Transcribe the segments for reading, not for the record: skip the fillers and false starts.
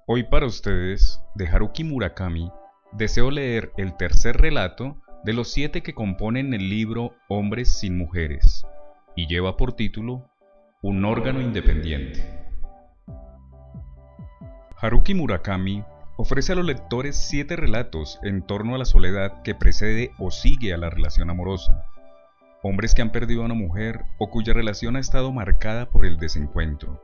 Hoy para ustedes, de Haruki Murakami, deseo leer el tercer relato de los 7 que componen el libro Hombres sin Mujeres, y lleva por título Un órgano independiente. Haruki Murakami ofrece a los lectores 7 relatos en torno a la soledad que precede o sigue a la relación amorosa. Hombres que han perdido a una mujer o cuya relación ha estado marcada por el desencuentro.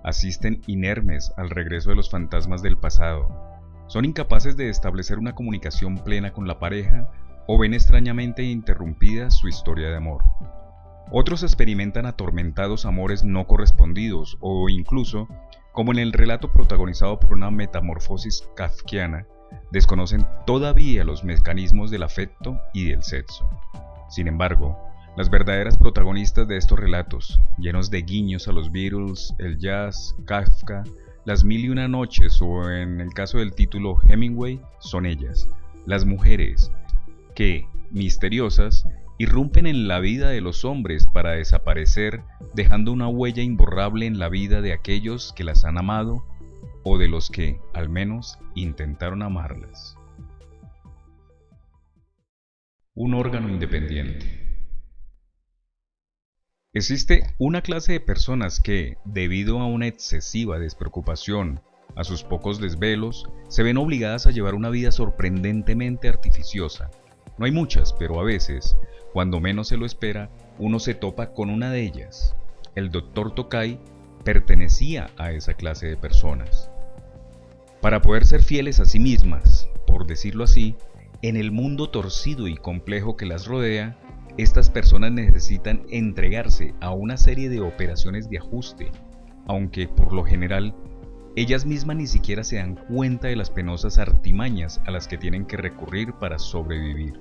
Asisten inermes al regreso de los fantasmas del pasado. Son incapaces de establecer una comunicación plena con la pareja o ven extrañamente interrumpida su historia de amor. Otros experimentan atormentados amores no correspondidos o incluso, como en el relato protagonizado por una metamorfosis kafkiana, desconocen todavía los mecanismos del afecto y del sexo. Sin embargo, las verdaderas protagonistas de estos relatos, llenos de guiños a los Beatles, el jazz, Kafka, las mil y una noches o en el caso del título Hemingway, son ellas, las mujeres, que, misteriosas, irrumpen en la vida de los hombres para desaparecer, dejando una huella imborrable en la vida de aquellos que las han amado o de los que, al menos, intentaron amarlas. Un órgano independiente. Existe una clase de personas que, debido a una excesiva despreocupación, a sus pocos desvelos, se ven obligadas a llevar una vida sorprendentemente artificiosa. No hay muchas, pero a veces, cuando menos se lo espera, uno se topa con una de ellas. El Dr. Tokai pertenecía a esa clase de personas. Para poder ser fieles a sí mismas, por decirlo así, en el mundo torcido y complejo que las rodea, estas personas necesitan entregarse a una serie de operaciones de ajuste, aunque por lo general ellas mismas ni siquiera se dan cuenta de las penosas artimañas a las que tienen que recurrir para sobrevivir.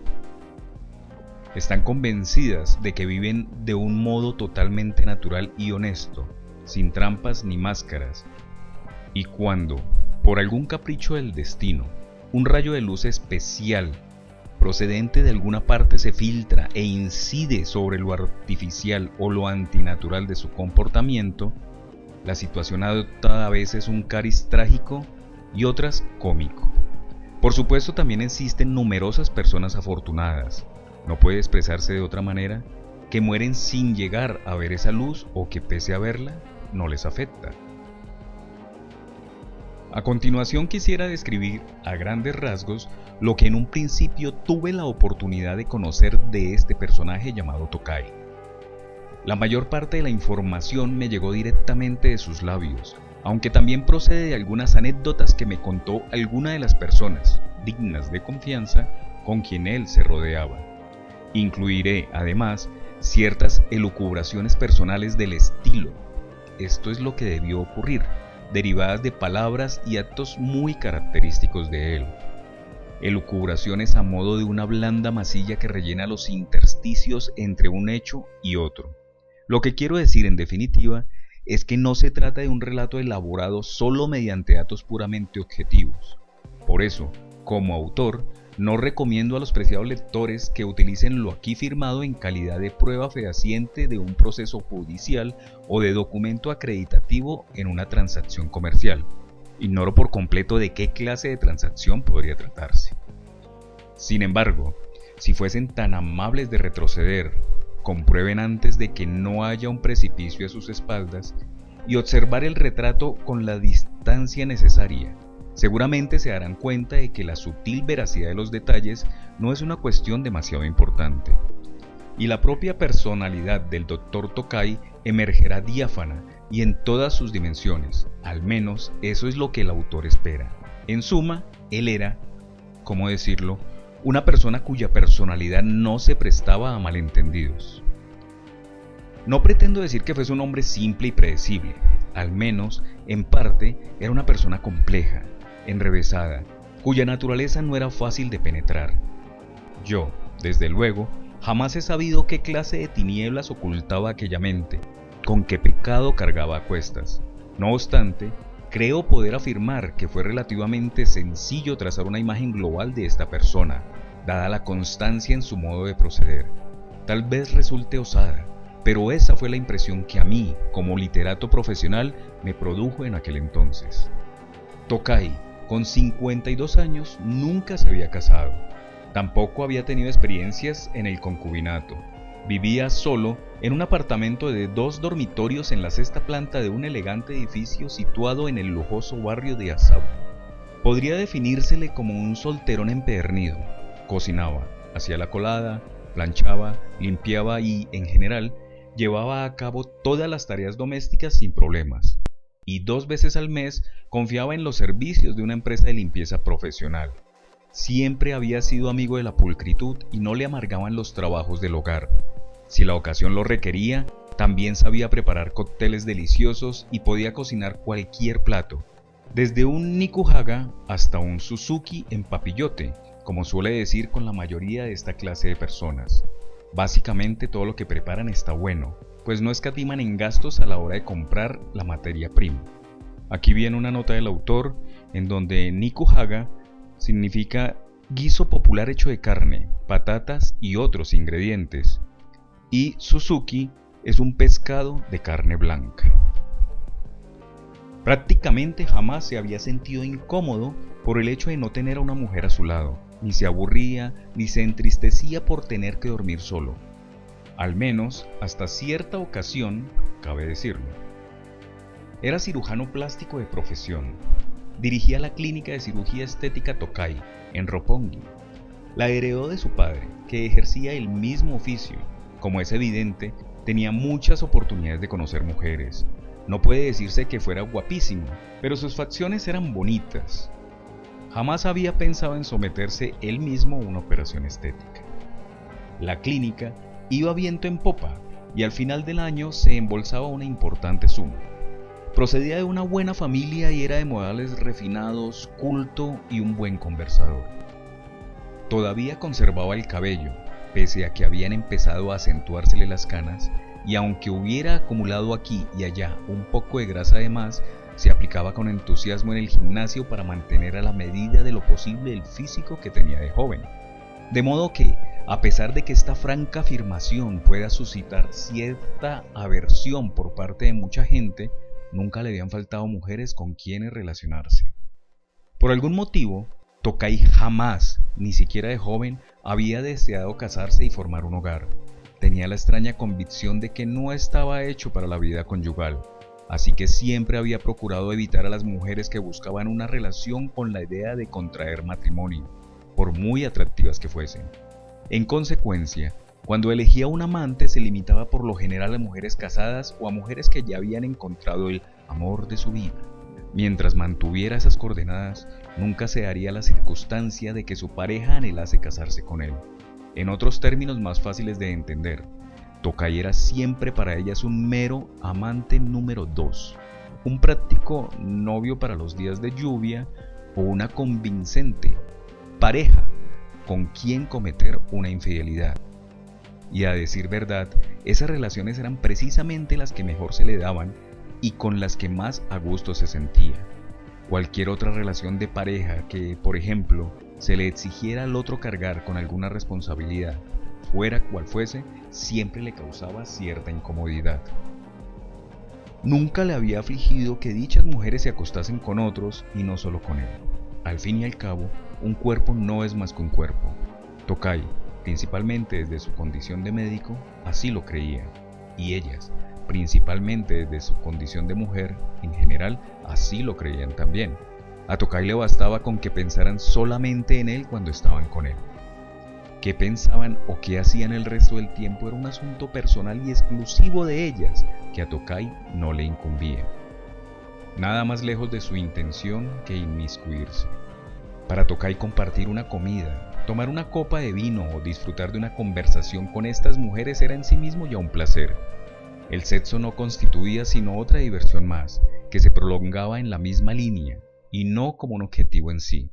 Están convencidas de que viven de un modo totalmente natural y honesto, sin trampas ni máscaras, y cuando, por algún capricho del destino, un rayo de luz especial procedente de alguna parte se filtra e incide sobre lo artificial o lo antinatural de su comportamiento, la situación adopta a veces un cariz trágico y otras cómico. Por supuesto, también existen numerosas personas afortunadas, no puede expresarse de otra manera, que mueren sin llegar a ver esa luz o que pese a verla, no les afecta. A continuación quisiera describir a grandes rasgos lo que en un principio tuve la oportunidad de conocer de este personaje llamado Tokai. La mayor parte de la información me llegó directamente de sus labios, aunque también procede de algunas anécdotas que me contó alguna de las personas, dignas de confianza, con quien él se rodeaba. Incluiré, además, ciertas elucubraciones personales del estilo. Esto es lo que debió ocurrir, derivadas de palabras y actos muy característicos de él. Elucubraciones a modo de una blanda masilla que rellena los intersticios entre un hecho y otro. Lo que quiero decir en definitiva es que no se trata de un relato elaborado solo mediante datos puramente objetivos. Por eso, como autor, no recomiendo a los preciados lectores que utilicen lo aquí firmado en calidad de prueba fehaciente de un proceso judicial o de documento acreditativo en una transacción comercial. Ignoro por completo de qué clase de transacción podría tratarse. Sin embargo, si fuesen tan amables de retroceder, comprueben antes de que no haya un precipicio a sus espaldas y observar el retrato con la distancia necesaria. Seguramente se darán cuenta de que la sutil veracidad de los detalles no es una cuestión demasiado importante. Y la propia personalidad del Dr. Tokai emergerá diáfana y en todas sus dimensiones, al menos eso es lo que el autor espera. En suma, él era, ¿cómo decirlo?, una persona cuya personalidad no se prestaba a malentendidos. No pretendo decir que fuese un hombre simple y predecible, al menos, en parte, era una persona compleja, enrevesada, cuya naturaleza no era fácil de penetrar. Yo, desde luego, jamás he sabido qué clase de tinieblas ocultaba aquella mente, con qué pecado cargaba a cuestas. No obstante, creo poder afirmar que fue relativamente sencillo trazar una imagen global de esta persona, dada la constancia en su modo de proceder. Tal vez resulte osada, pero esa fue la impresión que a mí, como literato profesional, me produjo en aquel entonces. Tokai, con 52 años, nunca se había casado. Tampoco había tenido experiencias en el concubinato. Vivía solo en un apartamento de 2 dormitorios en la 6ª planta de un elegante edificio situado en el lujoso barrio de Asabu. Podría definírsele como un solterón empedernido. Cocinaba, hacía la colada, planchaba, limpiaba y, en general, llevaba a cabo todas las tareas domésticas sin problemas. Y 2 veces al mes confiaba en los servicios de una empresa de limpieza profesional. Siempre había sido amigo de la pulcritud y no le amargaban los trabajos del hogar. Si la ocasión lo requería, también sabía preparar cócteles deliciosos y podía cocinar cualquier plato, desde un nikujaga hasta un suzuki en papillote, como suele decir con la mayoría de esta clase de personas. Básicamente todo lo que preparan está bueno, pues no escatiman en gastos a la hora de comprar la materia prima. Aquí viene una nota del autor en donde nikujaga significa guiso popular hecho de carne, patatas y otros ingredientes, y suzuki es un pescado de carne blanca. Prácticamente jamás se había sentido incómodo por el hecho de no tener a una mujer a su lado, ni se aburría ni se entristecía por tener que dormir solo. Al menos hasta cierta ocasión, cabe decirlo. Era cirujano plástico de profesión. Dirigía la clínica de cirugía estética Tokai, en Roppongi. La heredó de su padre, que ejercía el mismo oficio. Como es evidente, tenía muchas oportunidades de conocer mujeres. No puede decirse que fuera guapísimo, pero sus facciones eran bonitas. Jamás había pensado en someterse él mismo a una operación estética. La clínica iba viento en popa y al final del año se embolsaba una importante suma. Procedía de una buena familia y era de modales refinados, culto y un buen conversador. Todavía conservaba el cabello, pese a que habían empezado a acentuársele las canas, y aunque hubiera acumulado aquí y allá un poco de grasa de más, se aplicaba con entusiasmo en el gimnasio para mantener a la medida de lo posible el físico que tenía de joven. De modo que, a pesar de que esta franca afirmación pueda suscitar cierta aversión por parte de mucha gente, nunca le habían faltado mujeres con quienes relacionarse. Por algún motivo, Tokai jamás, ni siquiera de joven, había deseado casarse y formar un hogar. Tenía la extraña convicción de que no estaba hecho para la vida conyugal, así que siempre había procurado evitar a las mujeres que buscaban una relación con la idea de contraer matrimonio, por muy atractivas que fuesen. En consecuencia, cuando elegía un amante se limitaba por lo general a mujeres casadas o a mujeres que ya habían encontrado el amor de su vida. Mientras mantuviera esas coordenadas, nunca se daría la circunstancia de que su pareja anhelase casarse con él. En otros términos más fáciles de entender, Tokai era siempre para ellas un mero amante número 2, un práctico novio para los días de lluvia o una convincente pareja con quien cometer una infidelidad. Y a decir verdad, esas relaciones eran precisamente las que mejor se le daban y con las que más a gusto se sentía. Cualquier otra relación de pareja que, por ejemplo, se le exigiera al otro cargar con alguna responsabilidad, fuera cual fuese, siempre le causaba cierta incomodidad. Nunca le había afligido que dichas mujeres se acostasen con otros y no solo con él. Al fin y al cabo, un cuerpo no es más que un cuerpo. Tokai, principalmente desde su condición de médico, así lo creía, y ellas, principalmente desde su condición de mujer, en general, así lo creían también. A Tokai le bastaba con que pensaran solamente en él cuando estaban con él. Qué pensaban o qué hacían el resto del tiempo era un asunto personal y exclusivo de ellas, que a Tokai no le incumbía. Nada más lejos de su intención que inmiscuirse. Para Tokai compartir una comida, tomar una copa de vino o disfrutar de una conversación con estas mujeres era en sí mismo ya un placer. El sexo no constituía sino otra diversión más, que se prolongaba en la misma línea, y no como un objetivo en sí.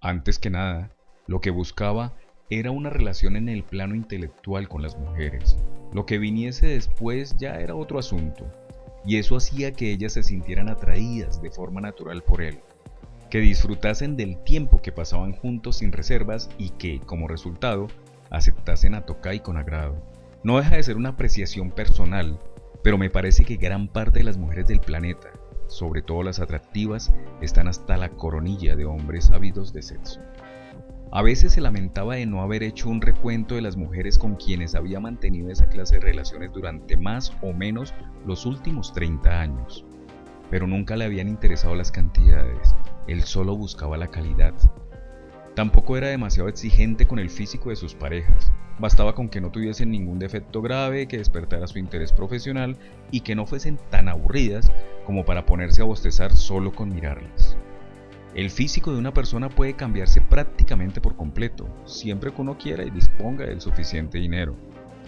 Antes que nada, lo que buscaba era una relación en el plano intelectual con las mujeres. Lo que viniese después ya era otro asunto, y eso hacía que ellas se sintieran atraídas de forma natural por él, que disfrutasen del tiempo que pasaban juntos sin reservas y que, como resultado, aceptasen a Tokai con agrado. No deja de ser una apreciación personal, pero me parece que gran parte de las mujeres del planeta, sobre todo las atractivas, están hasta la coronilla de hombres ávidos de sexo. A veces se lamentaba de no haber hecho un recuento de las mujeres con quienes había mantenido esa clase de relaciones durante más o menos los últimos 30 años. Pero nunca le habían interesado las cantidades, él solo buscaba la calidad. Tampoco era demasiado exigente con el físico de sus parejas, bastaba con que no tuviesen ningún defecto grave que despertara su interés profesional y que no fuesen tan aburridas como para ponerse a bostezar solo con mirarlas. El físico de una persona puede cambiarse prácticamente por completo, siempre que uno quiera y disponga del suficiente dinero.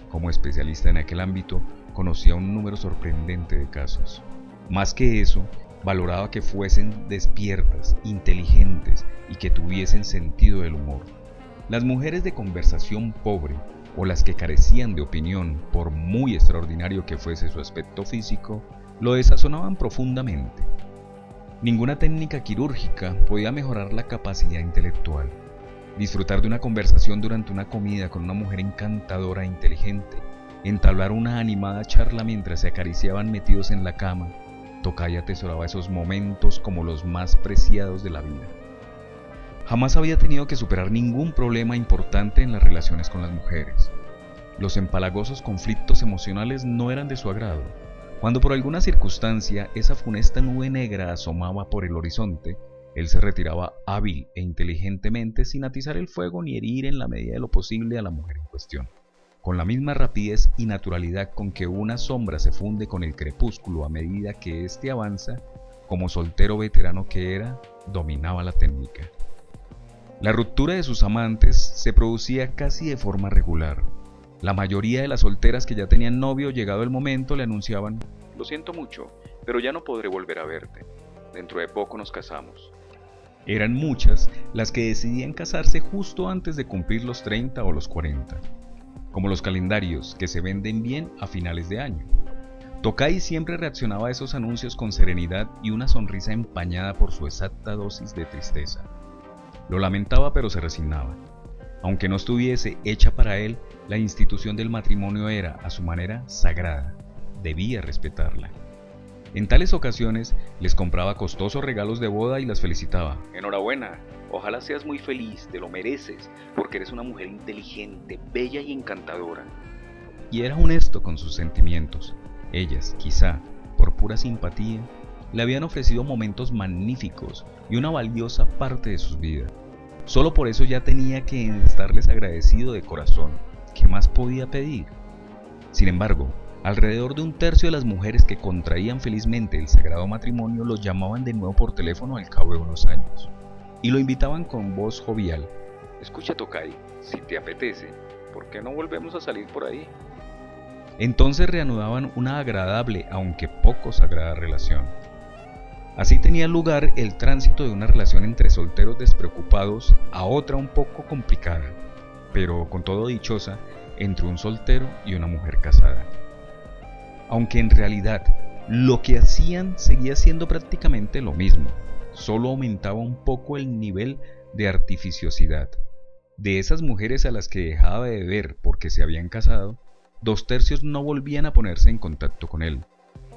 Como especialista en aquel ámbito, conocía un número sorprendente de casos. Más que eso, valoraba que fuesen despiertas, inteligentes y que tuviesen sentido del humor. Las mujeres de conversación pobre o las que carecían de opinión, por muy extraordinario que fuese su aspecto físico, lo desazonaban profundamente. Ninguna técnica quirúrgica podía mejorar la capacidad intelectual. Disfrutar de una conversación durante una comida con una mujer encantadora e inteligente, entablar una animada charla mientras se acariciaban metidos en la cama, Tokay atesoraba esos momentos como los más preciados de la vida. Jamás había tenido que superar ningún problema importante en las relaciones con las mujeres. Los empalagosos conflictos emocionales no eran de su agrado. Cuando por alguna circunstancia esa funesta nube negra asomaba por el horizonte, él se retiraba hábil e inteligentemente sin atizar el fuego ni herir en la medida de lo posible a la mujer en cuestión. Con la misma rapidez y naturalidad con que una sombra se funde con el crepúsculo a medida que éste avanza, como soltero veterano que era, dominaba la técnica. La ruptura de sus amantes se producía casi de forma regular. La mayoría de las solteras que ya tenían novio, llegado el momento, le anunciaban: «Lo siento mucho, pero ya no podré volver a verte. Dentro de poco nos casamos». Eran muchas las que decidían casarse justo antes de cumplir los 30 o los 40, como los calendarios que se venden bien a finales de año. Tokay siempre reaccionaba a esos anuncios con serenidad y una sonrisa empañada por su exacta dosis de tristeza. Lo lamentaba, pero se resignaba. Aunque no estuviese hecha para él, la institución del matrimonio era, a su manera, sagrada. Debía respetarla. En tales ocasiones, les compraba costosos regalos de boda y las felicitaba. «Enhorabuena, ojalá seas muy feliz, te lo mereces, porque eres una mujer inteligente, bella y encantadora». Y era honesto con sus sentimientos. Ellas, quizá, por pura simpatía, le habían ofrecido momentos magníficos y una valiosa parte de sus vidas. Solo por eso ya tenía que estarles agradecido de corazón. ¿Qué más podía pedir? Sin embargo, alrededor de un tercio de las mujeres que contraían felizmente el sagrado matrimonio los llamaban de nuevo por teléfono al cabo de unos años y lo invitaban con voz jovial: «Escucha, Tokay, si te apetece, ¿por qué no volvemos a salir por ahí?». Entonces reanudaban una agradable, aunque poco sagrada relación. Así tenía lugar el tránsito de una relación entre solteros despreocupados a otra un poco complicada, pero con todo dichosa, entre un soltero y una mujer casada. Aunque en realidad lo que hacían seguía siendo prácticamente lo mismo, solo aumentaba un poco el nivel de artificiosidad. De esas mujeres a las que dejaba de ver porque se habían casado, 2/3 no volvían a ponerse en contacto con él.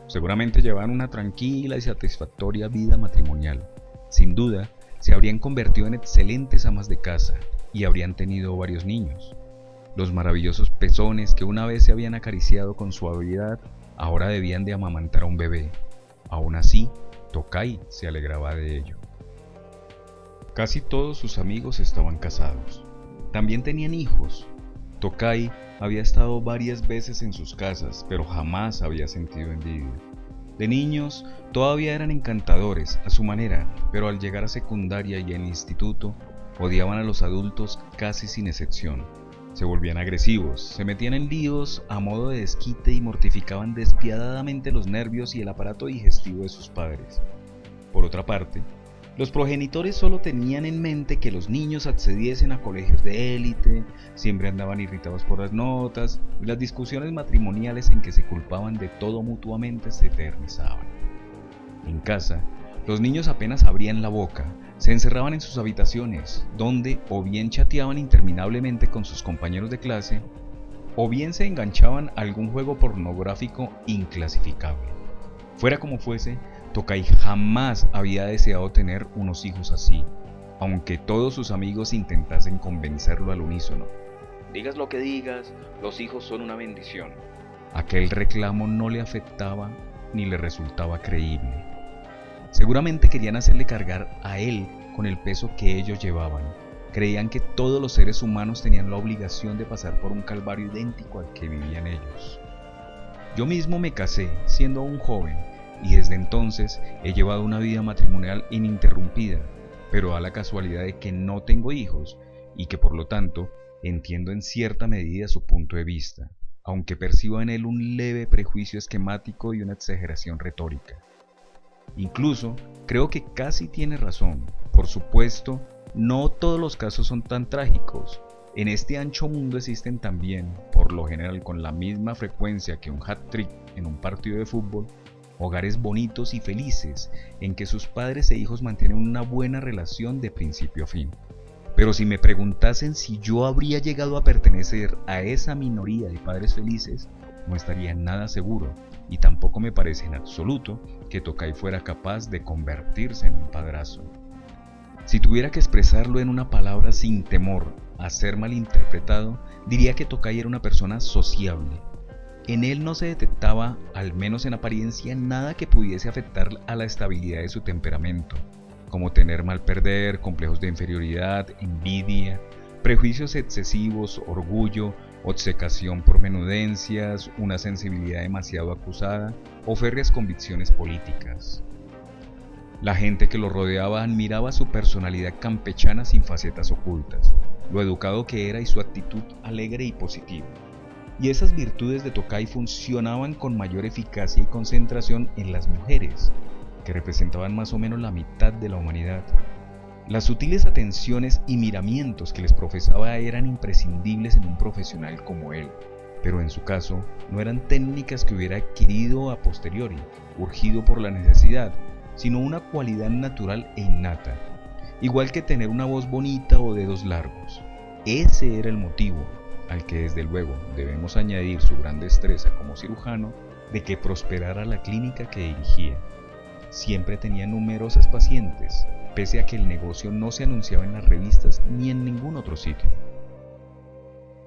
Seguramente llevaban una tranquila y satisfactoria vida matrimonial. Sin duda, se habrían convertido en excelentes amas de casa y habrían tenido varios niños. Los maravillosos pezones que una vez se habían acariciado con suavidad, ahora debían de amamantar a un bebé. Aún así, Tokay se alegraba de ello. Casi todos sus amigos estaban casados. También tenían hijos. Tokay había estado varias veces en sus casas, pero jamás había sentido envidia. De niños, todavía eran encantadores a su manera, pero al llegar a secundaria y al instituto, odiaban a los adultos casi sin excepción. Se volvían agresivos, se metían en líos a modo de desquite y mortificaban despiadadamente los nervios y el aparato digestivo de sus padres. Por otra parte, los progenitores solo tenían en mente que los niños accediesen a colegios de élite, siempre andaban irritados por las notas, y las discusiones matrimoniales en que se culpaban de todo mutuamente se eternizaban. En casa, los niños apenas abrían la boca, se encerraban en sus habitaciones, donde o bien chateaban interminablemente con sus compañeros de clase, o bien se enganchaban a algún juego pornográfico inclasificable. Fuera como fuese, Tokay jamás había deseado tener unos hijos así, aunque todos sus amigos intentasen convencerlo al unísono. Digas lo que digas, los hijos son una bendición. Aquel reclamo no le afectaba ni le resultaba creíble. Seguramente querían hacerle cargar a él con el peso que ellos llevaban. Creían que todos los seres humanos tenían la obligación de pasar por un calvario idéntico al que vivían ellos. Yo mismo me casé siendo aún joven y desde entonces he llevado una vida matrimonial ininterrumpida, pero da la casualidad de que no tengo hijos y que por lo tanto entiendo en cierta medida su punto de vista, aunque percibo en él un leve prejuicio esquemático y una exageración retórica. Incluso creo que casi tiene razón. Por supuesto, no todos los casos son tan trágicos. En este ancho mundo existen también, por lo general con la misma frecuencia que un hat-trick en un partido de fútbol, hogares bonitos y felices en que sus padres e hijos mantienen una buena relación de principio a fin. Pero si me preguntasen si yo habría llegado a pertenecer a esa minoría de padres felices, no estaría nada seguro, y tampoco me parece en absoluto que Tokay fuera capaz de convertirse en un padrazo. Si tuviera que expresarlo en una palabra sin temor a ser malinterpretado, diría que Tokay era una persona sociable. En él no se detectaba, al menos en apariencia, nada que pudiese afectar a la estabilidad de su temperamento, como tener mal perder, complejos de inferioridad, envidia, prejuicios excesivos, orgullo, obcecación por menudencias, una sensibilidad demasiado acusada o férreas convicciones políticas. La gente que lo rodeaba admiraba su personalidad campechana sin facetas ocultas, lo educado que era y su actitud alegre y positiva. Y esas virtudes de Tokay funcionaban con mayor eficacia y concentración en las mujeres, que representaban más o menos la mitad de la humanidad. Las sutiles atenciones y miramientos que les profesaba eran imprescindibles en un profesional como él, pero en su caso no eran técnicas que hubiera adquirido a posteriori, urgido por la necesidad, sino una cualidad natural e innata, igual que tener una voz bonita o dedos largos. Ese era el motivo, al que desde luego debemos añadir su gran destreza como cirujano, de que prosperara la clínica que dirigía. Siempre tenía numerosas pacientes, pese a que el negocio no se anunciaba en las revistas ni en ningún otro sitio.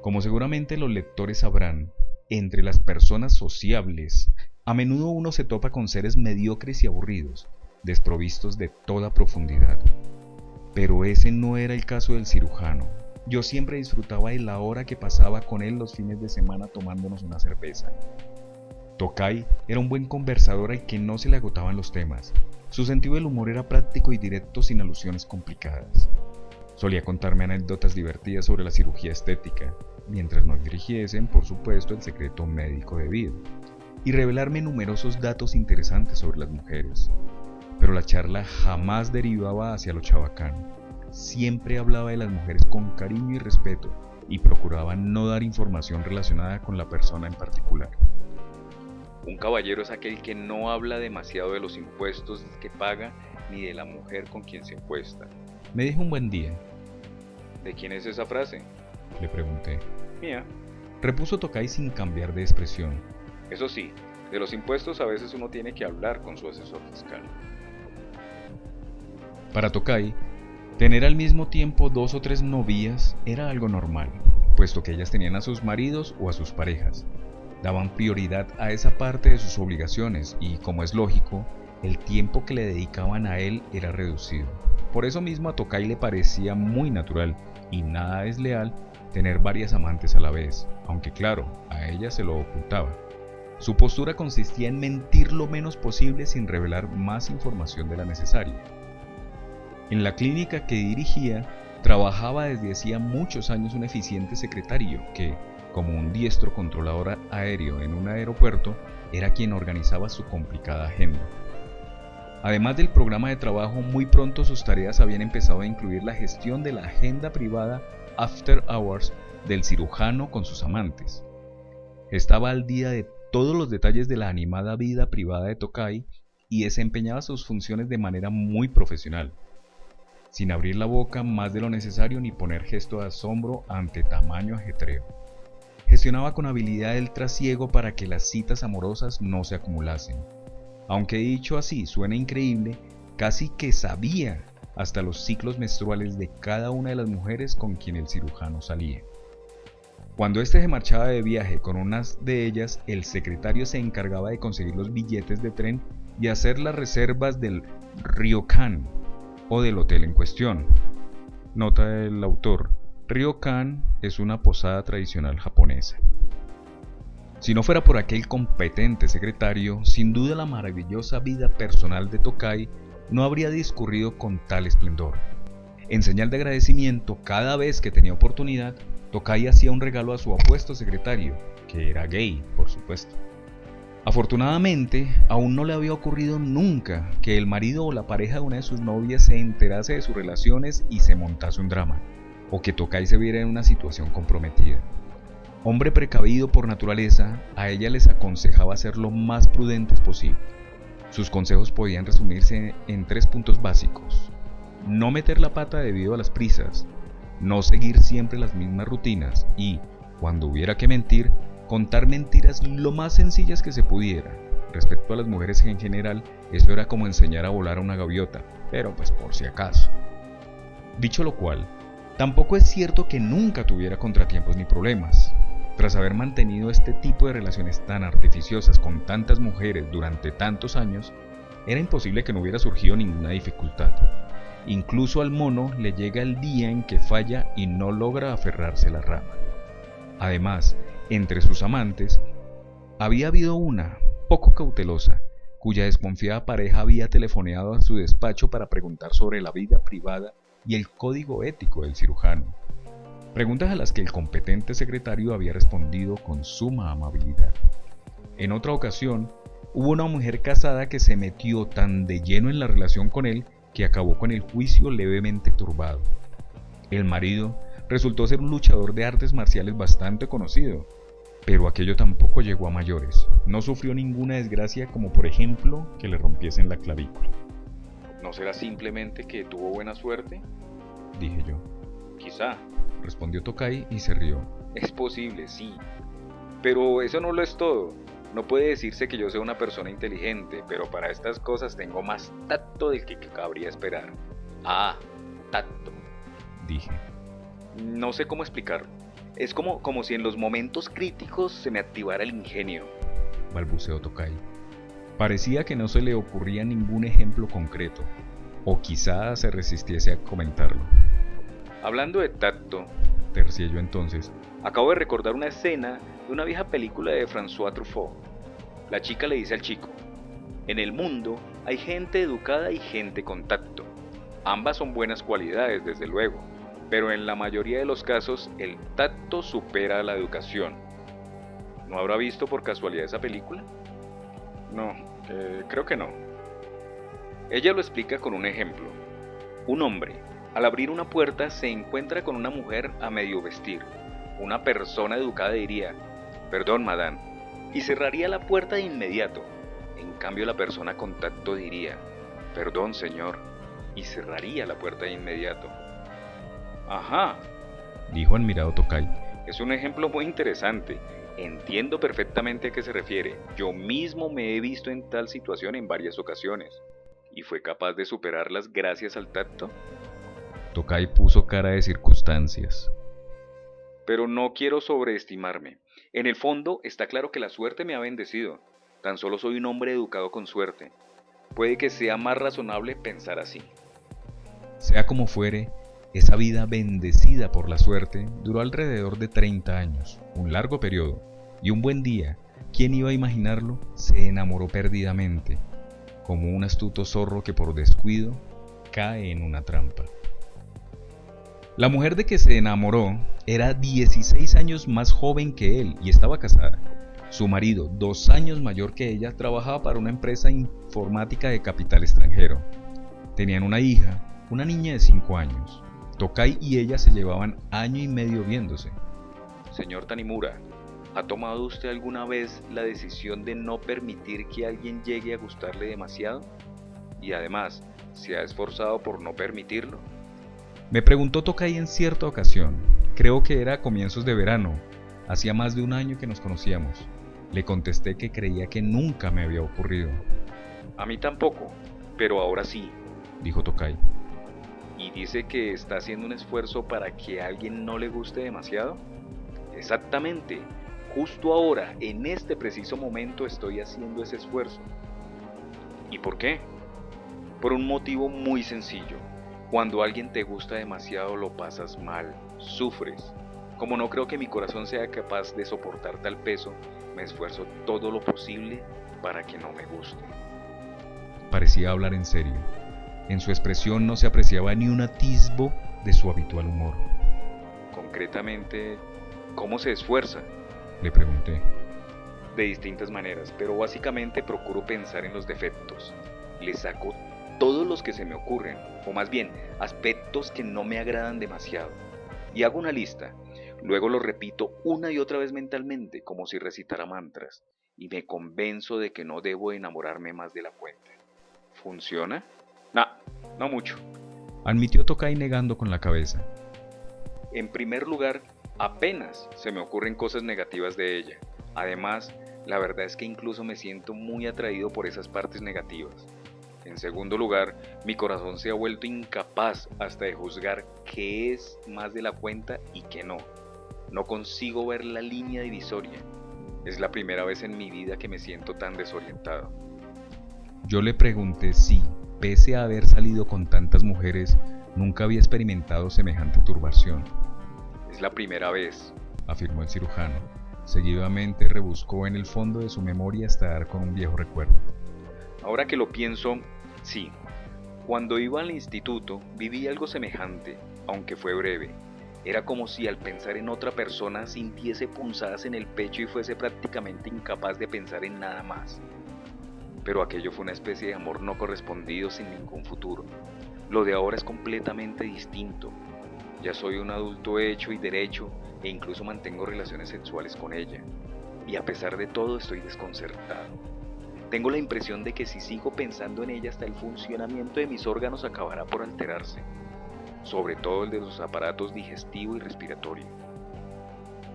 Como seguramente los lectores sabrán, entre las personas sociables, a menudo uno se topa con seres mediocres y aburridos, desprovistos de toda profundidad. Pero ese no era el caso del cirujano. Yo siempre disfrutaba de la hora que pasaba con él los fines de semana tomándonos una cerveza. Tokay era un buen conversador al que no se le agotaban los temas. Su sentido del humor era práctico y directo sin alusiones complicadas. Solía contarme anécdotas divertidas sobre la cirugía estética, mientras nos dirigiesen, por supuesto, el secreto médico debido, y revelarme numerosos datos interesantes sobre las mujeres. Pero la charla jamás derivaba hacia lo chabacano. Siempre hablaba de las mujeres con cariño y respeto y procuraba no dar información relacionada con la persona en particular. Un caballero es aquel que no habla demasiado de los impuestos que paga ni de la mujer con quien se acuesta. Me dijo un buen día. ¿De quién es esa frase? Le pregunté. Mía. Repuso Tokay sin cambiar de expresión. Eso sí, de los impuestos a veces uno tiene que hablar con su asesor fiscal. Para Tokay, tener al mismo tiempo 2 o 3 novias era algo normal, puesto que ellas tenían a sus maridos o a sus parejas. Daban prioridad a esa parte de sus obligaciones y, como es lógico, el tiempo que le dedicaban a él era reducido. Por eso mismo a Tokay le parecía muy natural y nada desleal tener varias amantes a la vez, aunque claro, a ella se lo ocultaba. Su postura consistía en mentir lo menos posible sin revelar más información de la necesaria. En la clínica que dirigía, trabajaba desde hacía muchos años un eficiente secretario que, como un diestro controlador aéreo en un aeropuerto, era quien organizaba su complicada agenda. Además del programa de trabajo, muy pronto sus tareas habían empezado a incluir la gestión de la agenda privada after hours del cirujano con sus amantes. Estaba al día de todos los detalles de la animada vida privada de Tokay y desempeñaba sus funciones de manera muy profesional, sin abrir la boca más de lo necesario ni poner gesto de asombro ante tamaño ajetreo. Gestionaba con habilidad el trasiego para que las citas amorosas no se acumulasen. Aunque dicho así suena increíble, casi que sabía hasta los ciclos menstruales de cada una de las mujeres con quien el cirujano salía. Cuando éste se marchaba de viaje con unas de ellas, el secretario se encargaba de conseguir los billetes de tren y hacer las reservas del ryokan o del hotel en cuestión. Nota del autor: ryokan es una posada tradicional japonesa. Si no fuera por aquel competente secretario, sin duda la maravillosa vida personal de Tokai no habría discurrido con tal esplendor. En señal de agradecimiento, cada vez que tenía oportunidad, Tokai hacía un regalo a su apuesto secretario, que era gay, por supuesto. Afortunadamente, aún no le había ocurrido nunca que el marido o la pareja de una de sus novias se enterase de sus relaciones y se montase un drama, o que Tokai se viera en una situación comprometida. Hombre precavido por naturaleza, a ella les aconsejaba ser lo más prudentes posible. Sus consejos podían resumirse en 3 puntos básicos: no meter la pata debido a las prisas, no seguir siempre las mismas rutinas y, cuando hubiera que mentir, contar mentiras lo más sencillas que se pudiera. Respecto a las mujeres en general, eso era como enseñar a volar a una gaviota, pero pues por si acaso. Dicho lo cual, tampoco es cierto que nunca tuviera contratiempos ni problemas. Tras haber mantenido este tipo de relaciones tan artificiosas con tantas mujeres durante tantos años, era imposible que no hubiera surgido ninguna dificultad. Incluso al mono le llega el día en que falla y no logra aferrarse a la rama. Además, entre sus amantes, había habido una, poco cautelosa, cuya desconfiada pareja había telefoneado a su despacho para preguntar sobre la vida privada y el código ético del cirujano. Preguntas a las que el competente secretario había respondido con suma amabilidad. En otra ocasión, hubo una mujer casada que se metió tan de lleno en la relación con él que acabó con el juicio levemente turbado. El marido resultó ser un luchador de artes marciales bastante conocido, pero aquello tampoco llegó a mayores. No sufrió ninguna desgracia, como por ejemplo que le rompiesen la clavícula. ¿No será simplemente que tuvo buena suerte? Dije yo. Quizá, respondió Tokai y se rió. Es posible, sí. Pero eso no lo es todo. No puede decirse que yo sea una persona inteligente, pero para estas cosas tengo más tacto del que cabría esperar. Ah, tacto, dije. No sé cómo explicarlo. Es como si en los momentos críticos se me activara el ingenio, balbuceó Tokai. Parecía que no se le ocurría ningún ejemplo concreto, o quizá se resistiese a comentarlo. Hablando de tacto, tercié yo entonces, acabo de recordar una escena de una vieja película de François Truffaut. La chica le dice al chico: en el mundo hay gente educada y gente con tacto. Ambas son buenas cualidades, desde luego, pero en la mayoría de los casos el tacto supera a la educación. ¿No habrá visto por casualidad esa película? No, creo que no. Ella lo explica con un ejemplo. Un hombre, al abrir una puerta, se encuentra con una mujer a medio vestir. Una persona educada diría: perdón, madame, y cerraría la puerta de inmediato. En cambio, la persona con tacto diría: perdón, señor, y cerraría la puerta de inmediato. Ajá, dijo admirado Tokai. Es un ejemplo muy interesante. Entiendo perfectamente a qué se refiere. Yo mismo me he visto en tal situación en varias ocasiones. ¿Y fue capaz de superarlas gracias al tacto? Tokai puso cara de circunstancias. Pero no quiero sobreestimarme. En el fondo está claro que la suerte me ha bendecido. Tan solo soy un hombre educado con suerte. Puede que sea más razonable pensar así. Sea como fuere, esa vida bendecida por la suerte duró alrededor de 30 años, un largo periodo, y un buen día, ¿quién iba a imaginarlo?, se enamoró perdidamente, como un astuto zorro que por descuido cae en una trampa. La mujer de que se enamoró era 16 años más joven que él y estaba casada. Su marido, 2 años mayor que ella, trabajaba para una empresa informática de capital extranjero. Tenían una hija, una niña de 5 años. Tokai y ella se llevaban año y medio viéndose. Señor Tanimura, ¿ha tomado usted alguna vez la decisión de no permitir que alguien llegue a gustarle demasiado? Y además, ¿se ha esforzado por no permitirlo? Me preguntó Tokai en cierta ocasión. Creo que era a comienzos de verano. Hacía más de un año que nos conocíamos. Le contesté que creía que nunca me había ocurrido. A mí tampoco, pero ahora sí. dijo Tokai. ¿Y dice que está haciendo un esfuerzo para que a alguien no le guste demasiado? Exactamente. Justo ahora, en este preciso momento, estoy haciendo ese esfuerzo. ¿Y por qué? Por un motivo muy sencillo. Cuando alguien te gusta demasiado lo pasas mal, sufres. Como no creo que mi corazón sea capaz de soportar tal peso, me esfuerzo todo lo posible para que no me guste. Parecía hablar en serio. En su expresión no se apreciaba ni un atisbo de su habitual humor. Concretamente, ¿cómo se esfuerza? Le pregunté. De distintas maneras, pero básicamente procuro pensar en los defectos. Le saco todos los que se me ocurren, o más bien, aspectos que no me agradan demasiado. Y hago una lista. Luego lo repito una y otra vez mentalmente, como si recitara mantras, y me convenzo de que no debo enamorarme más de la cuenta. ¿Funciona? No mucho. Admitió Tokai negando con la cabeza. En primer lugar, apenas se me ocurren cosas negativas de ella. Además, la verdad es que incluso me siento muy atraído por esas partes negativas. En segundo lugar, mi corazón se ha vuelto incapaz hasta de juzgar qué es más de la cuenta y qué no. No consigo ver la línea divisoria. Es la primera vez en mi vida que me siento tan desorientado. Yo le pregunté si, pese a haber salido con tantas mujeres, nunca había experimentado semejante turbación. Es la primera vez, afirmó el cirujano. Seguidamente rebuscó en el fondo de su memoria hasta dar con un viejo recuerdo. Ahora que lo pienso, sí. Cuando iba al instituto viví algo semejante, aunque fue breve. Era como si al pensar en otra persona sintiese punzadas en el pecho y fuese prácticamente incapaz de pensar en nada más. Pero aquello fue una especie de amor no correspondido sin ningún futuro. Lo de ahora es completamente distinto. Ya soy un adulto hecho y derecho e incluso mantengo relaciones sexuales con ella. Y a pesar de todo estoy desconcertado. Tengo la impresión de que si sigo pensando en ella hasta el funcionamiento de mis órganos acabará por alterarse. Sobre todo el de los aparatos digestivo y respiratorio.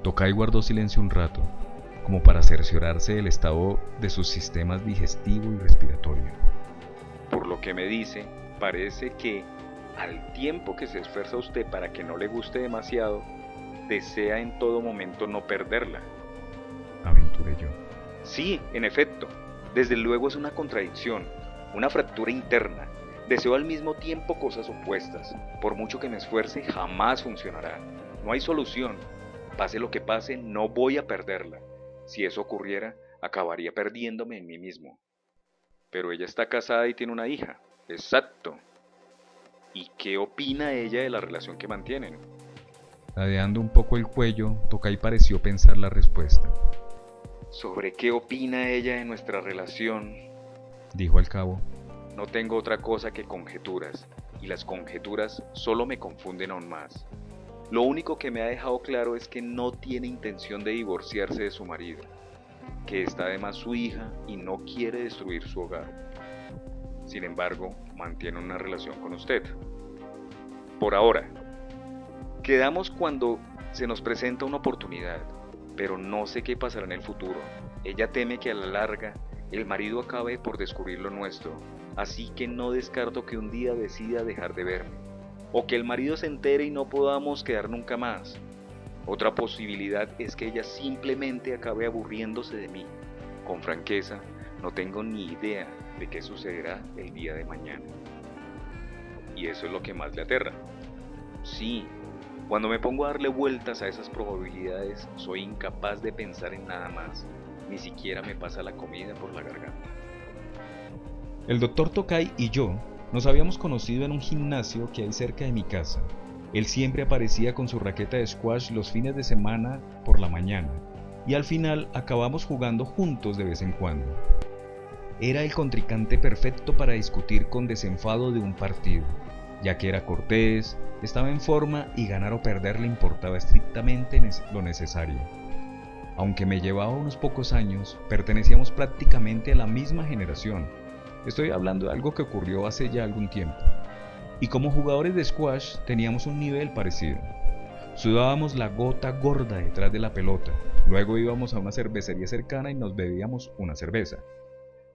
Tokai guardó silencio un rato, como para cerciorarse del estado de sus sistemas digestivo y respiratorio. Por lo que me dice, parece que, al tiempo que se esfuerza usted para que no le guste demasiado, desea en todo momento no perderla. Aventuré yo. Sí, en efecto, desde luego es una contradicción, una fractura interna. Deseo al mismo tiempo cosas opuestas. Por mucho que me esfuerce, jamás funcionará. No hay solución. Pase lo que pase, no voy a perderla. Si eso ocurriera, acabaría perdiéndome en mí mismo. Pero ella está casada y tiene una hija. Exacto. ¿Y qué opina ella de la relación que mantienen? Ladeando un poco el cuello, Tokai pareció pensar la respuesta. ¿Sobre qué opina ella de nuestra relación?, dijo al cabo. No tengo otra cosa que conjeturas, y las conjeturas solo me confunden aún más. Lo único que me ha dejado claro es que no tiene intención de divorciarse de su marido, que está además su hija y no quiere destruir su hogar. Sin embargo, mantiene una relación con usted. Por ahora. Quedamos cuando se nos presenta una oportunidad, pero no sé qué pasará en el futuro. Ella teme que a la larga el marido acabe por descubrir lo nuestro, así que no descarto que un día decida dejar de verme, o que el marido se entere y no podamos quedar nunca más. Otra posibilidad es que ella simplemente acabe aburriéndose de mí. Con franqueza, no tengo ni idea de qué sucederá el día de mañana. Y eso es lo que más le aterra. Sí, cuando me pongo a darle vueltas a esas probabilidades, soy incapaz de pensar en nada más. Ni siquiera me pasa la comida por la garganta. El doctor Tokai y yo nos habíamos conocido en un gimnasio que hay cerca de mi casa. Él siempre aparecía con su raqueta de squash los fines de semana por la mañana, y al final acabamos jugando juntos de vez en cuando. Era el contrincante perfecto para discutir con desenfado de un partido, ya que era cortés, estaba en forma y ganar o perder le importaba estrictamente lo necesario. Aunque me llevaba unos pocos años, pertenecíamos prácticamente a la misma generación. Estoy hablando de algo que ocurrió hace ya algún tiempo. Y como jugadores de squash teníamos un nivel parecido. Sudábamos la gota gorda detrás de la pelota, luego íbamos a una cervecería cercana y nos bebíamos una cerveza.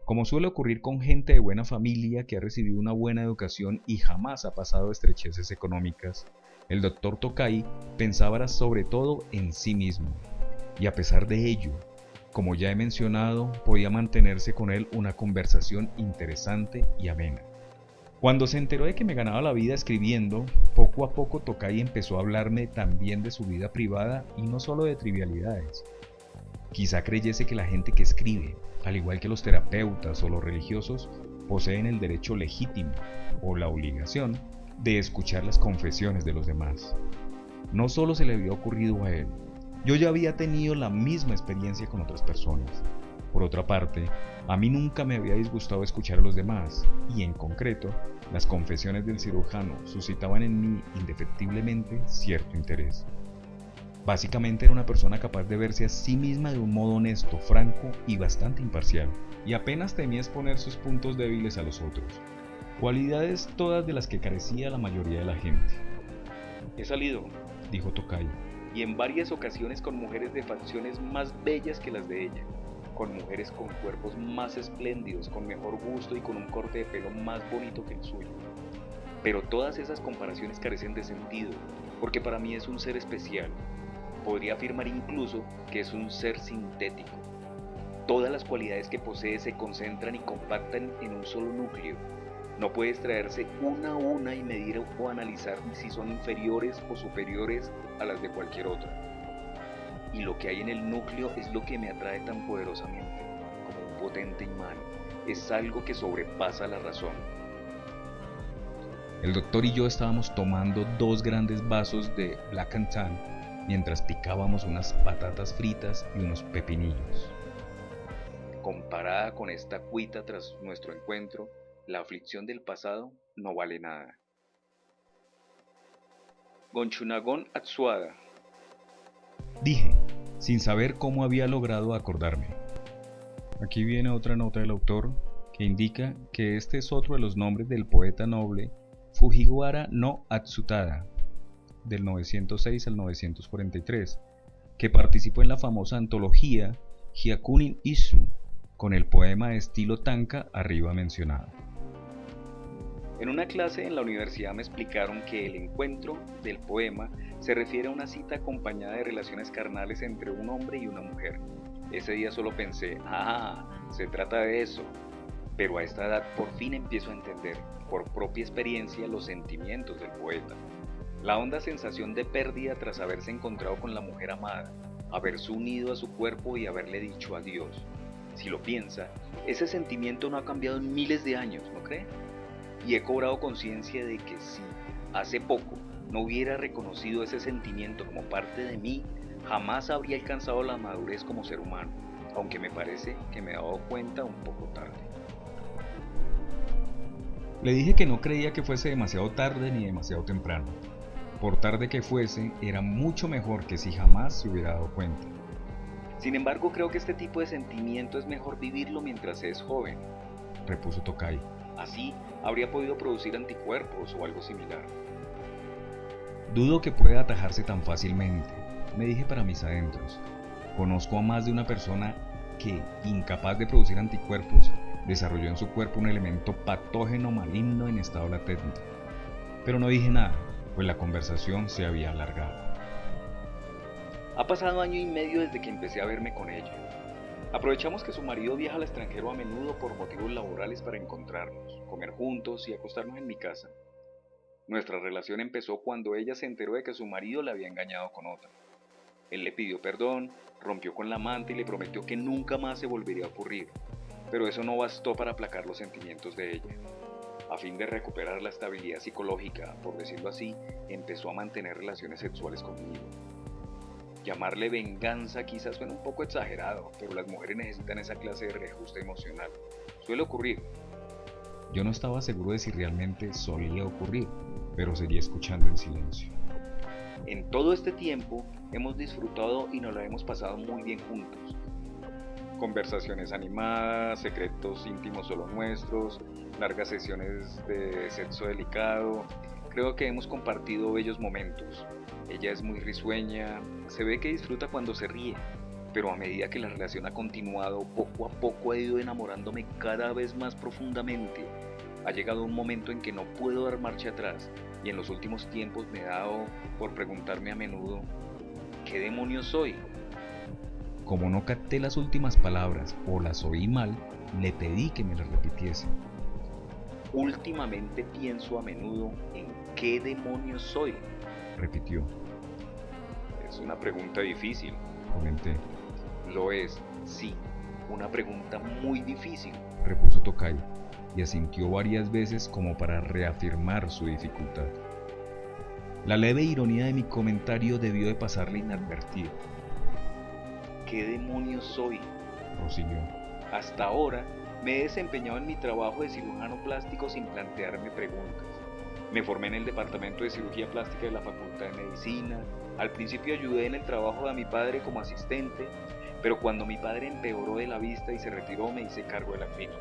Como suele ocurrir con gente de buena familia que ha recibido una buena educación y jamás ha pasado estrecheces económicas, el doctor Tokai pensaba sobre todo en sí mismo, y a pesar de ello, como ya he mencionado, podía mantenerse con él una conversación interesante y amena. Cuando se enteró de que me ganaba la vida escribiendo, poco a poco Tokai empezó a hablarme también de su vida privada y no solo de trivialidades. Quizá creyese que la gente que escribe, al igual que los terapeutas o los religiosos, poseen el derecho legítimo o la obligación de escuchar las confesiones de los demás. No solo se le había ocurrido a él, yo ya había tenido la misma experiencia con otras personas. Por otra parte, a mí nunca me había disgustado escuchar a los demás, y en concreto, las confesiones del cirujano suscitaban en mí indefectiblemente cierto interés. Básicamente era una persona capaz de verse a sí misma de un modo honesto, franco y bastante imparcial, y apenas temía exponer sus puntos débiles a los otros, cualidades todas de las que carecía la mayoría de la gente. He salido, Dijo Tokai. y en varias ocasiones con mujeres de facciones más bellas que las de ella, con mujeres con cuerpos más espléndidos, con mejor gusto y con un corte de pelo más bonito que el suyo. Pero todas esas comparaciones carecen de sentido, porque para mí es un ser especial. Podría afirmar incluso que es un ser sintético. Todas las cualidades que posee se concentran y compactan en un solo núcleo. No puede extraerse una a una y medir o analizar si son inferiores o superiores a las de cualquier otra. Y lo que hay en el núcleo es lo que me atrae tan poderosamente, como un potente imán. Es algo que sobrepasa la razón. El doctor y yo estábamos tomando 2 grandes vasos de Black and Tan mientras picábamos unas patatas fritas y unos pepinillos. Comparada con esta cuita tras nuestro encuentro, la aflicción del pasado no vale nada. Gonchunagón Atsuada. Dije, sin saber cómo había logrado acordarme. Aquí viene otra nota del autor que indica que este es otro de los nombres del poeta noble Fujiwara no Atsutada, del 906 al 943, que participó en la famosa antología Hyakunin Isu, con el poema de estilo tanka arriba mencionado. En una clase en la universidad me explicaron que el encuentro del poema se refiere a una cita acompañada de relaciones carnales entre un hombre y una mujer. Ese día solo pensé, se trata de eso. Pero a esta edad por fin empiezo a entender, por propia experiencia, los sentimientos del poeta. La honda sensación de pérdida tras haberse encontrado con la mujer amada, haberse unido a su cuerpo y haberle dicho adiós. Si lo piensa, ese sentimiento no ha cambiado en miles de años, ¿no cree? Y he cobrado conciencia de que si hace poco no hubiera reconocido ese sentimiento como parte de mí, jamás habría alcanzado la madurez como ser humano, aunque me parece que me he dado cuenta un poco tarde. Le dije que no creía que fuese demasiado tarde ni demasiado temprano. Por tarde que fuese, era mucho mejor que si jamás se hubiera dado cuenta. Sin embargo, creo que este tipo de sentimiento es mejor vivirlo mientras se es joven. Repuso Tokai. Así, habría podido producir anticuerpos o algo similar. Dudo que pueda atajarse tan fácilmente, me dije para mis adentros. Conozco a más de una persona que, incapaz de producir anticuerpos, desarrolló en su cuerpo un elemento patógeno maligno en estado latente. Pero no dije nada, pues la conversación se había alargado. Ha pasado 1 año y medio desde que empecé a verme con ella. Aprovechamos que su marido viaja al extranjero a menudo por motivos laborales para encontrarnos, comer juntos y acostarnos en mi casa. Nuestra relación empezó cuando ella se enteró de que su marido la había engañado con otra. Él le pidió perdón, rompió con la amante y le prometió que nunca más se volvería a ocurrir, pero eso no bastó para aplacar los sentimientos de ella. A fin de recuperar la estabilidad psicológica, por decirlo así, empezó a mantener relaciones sexuales conmigo. Llamarle venganza quizás suena un poco exagerado, pero las mujeres necesitan esa clase de reajuste emocional. Suele ocurrir. Yo no estaba seguro de si realmente solía ocurrir, pero seguía escuchando en silencio. En todo este tiempo hemos disfrutado y nos lo hemos pasado muy bien juntos. Conversaciones animadas, secretos íntimos solo nuestros, largas sesiones de sexo delicado. Creo que hemos compartido bellos momentos. Ella es muy risueña, se ve que disfruta cuando se ríe. pero a medida que la relación ha continuado, poco a poco he ido enamorándome cada vez más profundamente. Ha llegado un momento en que no puedo dar marcha atrás, y en los últimos tiempos me he dado por preguntarme a menudo, ¿qué demonios soy? Como no capté las últimas palabras o las oí mal, le pedí que me las repitiese. Últimamente pienso a menudo en qué demonios soy. Repitió. Es una pregunta difícil. Comenté. Lo es, sí, una pregunta muy difícil, repuso Tocayo, y asintió varias veces como para reafirmar su dificultad. La leve ironía de mi comentario debió de pasarle inadvertida. ¿Qué demonios soy? Prosiguió. Hasta ahora me he desempeñado en mi trabajo de cirujano plástico sin plantearme preguntas. Me formé en el departamento de cirugía plástica de la Facultad de Medicina. Al principio ayudé en el trabajo de mi padre como asistente, pero cuando mi padre empeoró de la vista y se retiró me hice cargo de la clínica.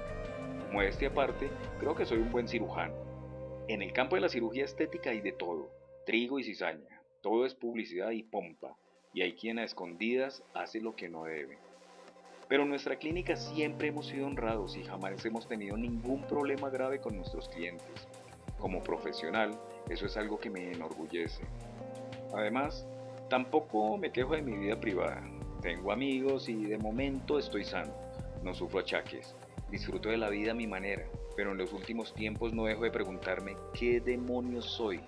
Modestia aparte, creo que soy un buen cirujano. En el campo de la cirugía estética hay de todo, trigo y cizaña, todo es publicidad y pompa, y hay quien a escondidas hace lo que no debe. Pero en nuestra clínica siempre hemos sido honrados y jamás hemos tenido ningún problema grave con nuestros clientes. Como profesional, eso es algo que me enorgullece. Además, tampoco me quejo de mi vida privada. Tengo amigos y de momento estoy sano. No sufro achaques. Disfruto de la vida a mi manera, pero en los últimos tiempos no dejo de preguntarme qué demonios soy.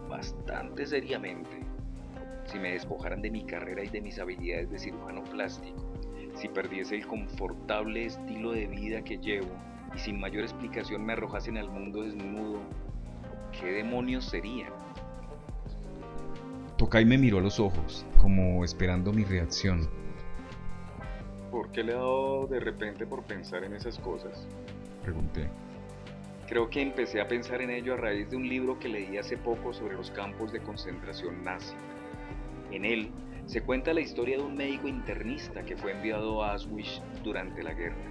Bastante seriamente. Si me despojaran de mi carrera y de mis habilidades de cirujano plástico, si perdiese el confortable estilo de vida que llevo y sin mayor explicación me arrojasen al mundo desnudo, ¿qué demonios sería? Tocay me miró a los ojos, como esperando mi reacción. ¿Por qué le ha dado de repente por pensar en esas cosas? Pregunté. Creo que empecé a pensar en ello a raíz de un libro que leí hace poco sobre los campos de concentración nazi. En él se cuenta la historia de un médico internista que fue enviado a Auschwitz durante la guerra.